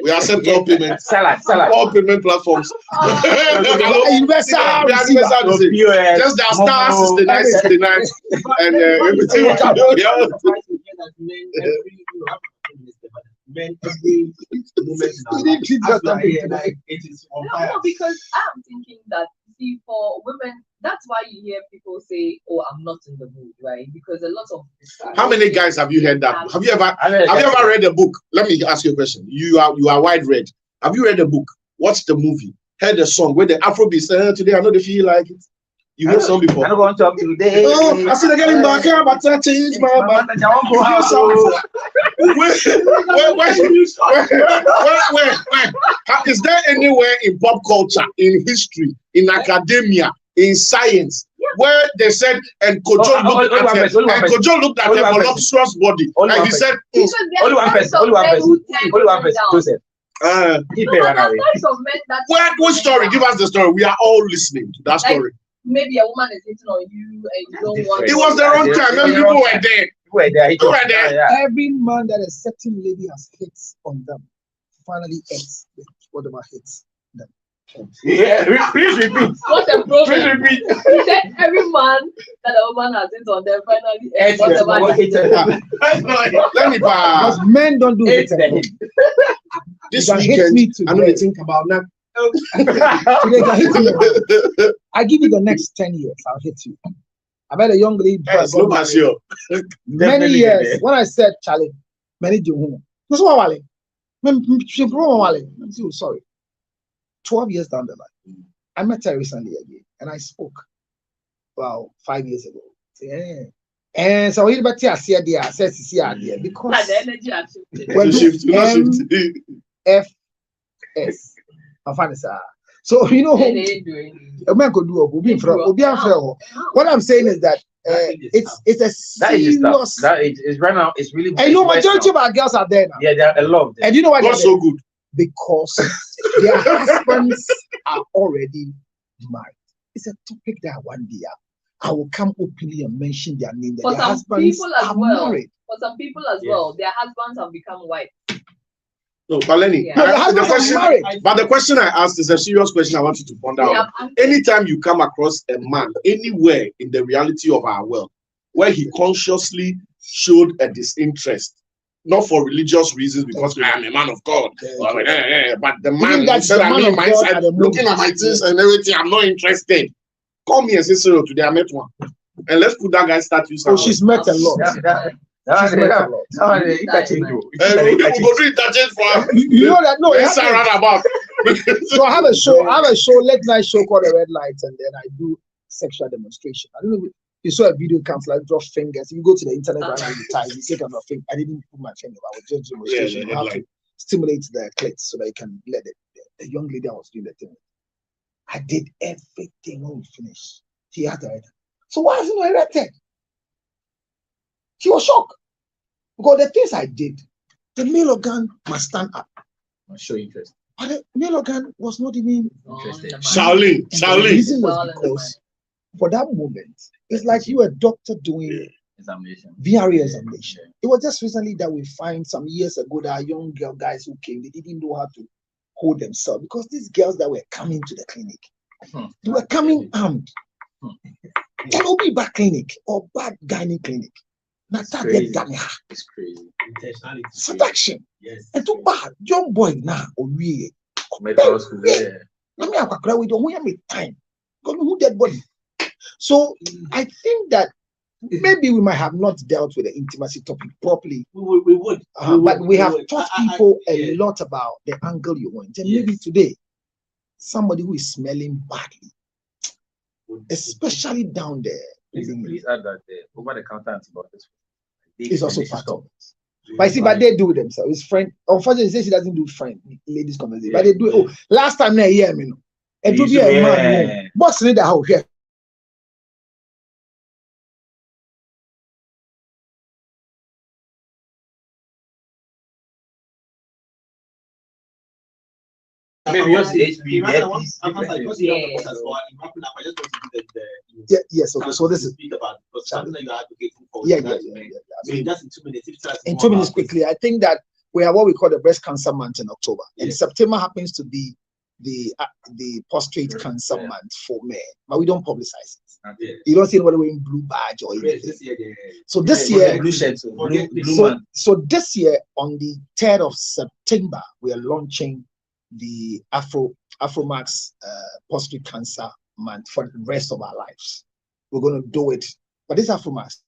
We accept all payments. Salad. All payment platforms. Universal We are receiver. universal to say. Just that star 69 and everything we can do. Yeah. Men every moment in our You didn't treat life, your topic yeah, today. like, it is on No, fire. because I'm thinking that, see, for women, that's why you hear people say, "Oh, I'm not in the mood," right? Because a lot of How many guys have you heard that? Have you ever read a book? Let me ask you a question. You are wide read. Have you read a book? Watched the movie? Heard the song where the Afrobeat said today? I know they feel like it. You heard some before. I'm going to talk today. Oh, I see they're getting back here, but I changed my mind. Is there anywhere in pop culture, in history, in academia, in science, where they said and Kojo looked at her voluptuous body and he said, Only one person. Joseph. Keep it right away. Which story? Give us the story. We are all listening to that story. Maybe a woman is hitting on you and you don't want. It was the wrong time. Many people were there. People were there. Every man that a certain lady has hit on them finally ends with whatever hits them. Yeah, please repeat. What a Please problem. repeat. He said every man that a woman has it on them finally It's whatever they did. Let me Because men don't do it. It's the hit. this You can hit weekend. me I know today. they think about now. Today, you can hit me. I give you the next 10 years. I'll hit you. I met a young lady. Hey, slow but sure. Many Definitely years. there. When I said, Charlie, many do who? That's what Wale. I'm so sorry. 12 years down the line. I met her recently again and I spoke. Well, 5 years ago. Yeah. And so we better see idea, see idea And because the energy has shifted. well, Shift, shift. FS. I find it. So you know, And they ain't doing a man could do a booby for what I'm saying is that it's a That is serious. stuff. That is right now. It's really. And you know, it's majority now. of our girls are there now. Yeah, there are a lot of them. And you know why? What's so good? Because their husbands are already married. It's a topic that one day I will come openly and mention their name. That For their some husbands people as are well. married. For some people as Yes. well, their husbands have become white. No, but Lenny, Yeah. No, the the husbands are question, married. but the question I asked is a serious question I want you to ponder They on. have answered. Anytime you come across a man anywhere in the reality of our world where he consciously showed a disinterest, not for religious reasons because I am a man of God, but the man that said, the I man mean, of my God side, at the looking at moment. my things and everything, I'm not interested. Call me and say, Cyril, today I met one. And let's put that guy's status. Oh, she's met a lot. That She's met a lot. you can change though. We go do interchange for You know that? No, it Let's happens. run about. So I have a show, late night show called The Red Lights, and then I do sexual demonstration. I don't know if you saw a video comes like drop fingers. If you go to the internet right now, you type, you take a finger. I didn't put my finger, I was just demonstration. Yeah, You have like- to stimulate the clit so that you can let the young lady I was doing the thing. I did everything when we finished. She had the right. So why is it not erected? She was shocked. Because the things I did, the male organ must stand up. I'll show interest. But the male organ was not even. Interested. Shaolin, The Shaolin. reason All in was the because for that moment, it's like you a doctor doing Examination. VRE examination. It was just recently that we find some years ago that our young girl guys who came, they didn't know how to hold themselves because these girls that were coming to the clinic, they were coming armed. Can it be bad clinic or bad gynae clinic? Not that crazy. get It's crazy. Intentionality. seduction. Yes. And too bad young boy now or we. Medical school. Yeah. Let me have a cry with you. We have time. Because who dead body. So I think that maybe we might have not dealt with the intimacy topic properly, We would. but we have would. taught I- people a yeah. lot about the angle you want. And Yes. maybe today, somebody who is smelling badly, especially down there, Please add that the over-the-counter antibiotics. is also part of it. But see, but they do it themselves. His friend, unfortunately, he says he doesn't do friend ladies conversation, but they do it. Oh, last time they hear me, no. It will be a man. What's in the house here? Maybe just HPV, Because herpes. you have the podcast, but I just want to do the Yeah, yes. Okay, so this is speak about because something that you're advocating for. yeah. So in just in 2 minutes, if you tell us In more 2 minutes about this. quickly, I think that we have what we call the breast cancer month in October, and Yes. September happens to be the prostate cancer month for men, but we don't publicize it. Yeah. You don't see anybody wearing blue badge or Yes, anything. this year, So this Yeah, year, blue shirt, so Forget blue this. man. so this year on the 3rd of September, we are launching the Afromax prostate cancer month for the rest of our lives. We're going to do it, but this Afromax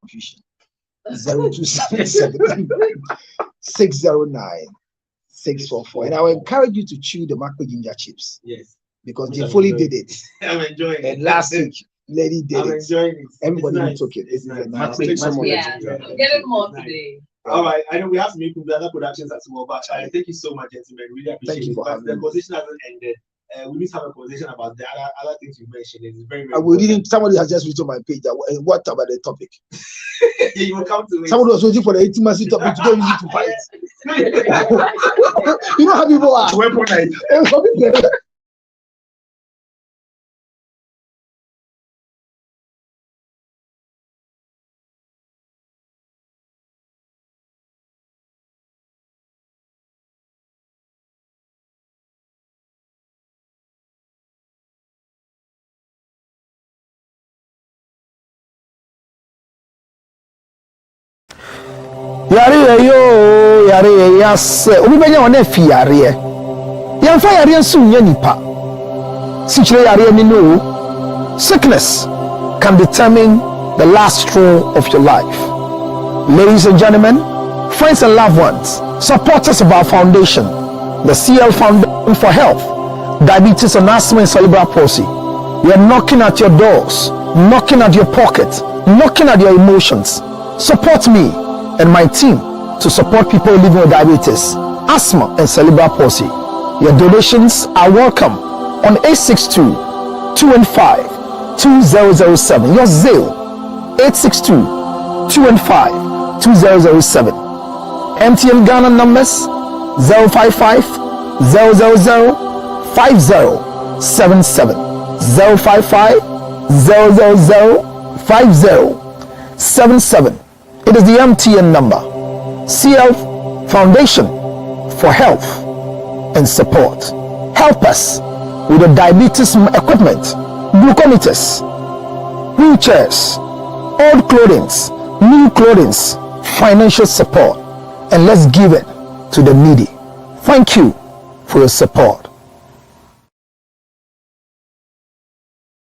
confusion. 0277 609 644. And I will encourage you to chew the macro ginger chips. Yes. Because they fully did it. I'm enjoying it. And last week, lady did I'm it. enjoying it. Everybody It's took it. It's This nice. is a nice. Take some more. Yeah, I'm getting more today. All right, I know we have to make other productions as well, but thank you so much, gentlemen. Really appreciate Thank you it. for But having the me. conversation hasn't ended. We need to have a conversation about the other things you mentioned. It's very, very I will important. reading. Somebody has just written on my page that what about the topic? You will come to it. Somebody was waiting for the intimacy topic to go use it to fight. You know how people are. Yare yo yare yase obi benya wona fi yare yamfa yare nso nya nipa sichire yare ni no sickness can determine the last straw of your life. Ladies and gentlemen, friends and loved ones, supporters of our foundation, the CL Foundation for Health, Diabetes and Asthma and Cerebral Palsy, we are knocking at your doors, knocking at your pocket, knocking at your emotions. Support me and my team to support people living with diabetes, asthma, and cerebral palsy. Your donations are welcome on 862-215-2007. Your Zelle 862-215-2007. MTN Ghana numbers 055-000-5077. 055-000-5077. It is the MTN number. CL Foundation for Health and Support. Help us with the diabetes equipment, glucometers, wheelchairs, old clothing, new clothing, financial support, and let's give it to the needy. Thank you for your support.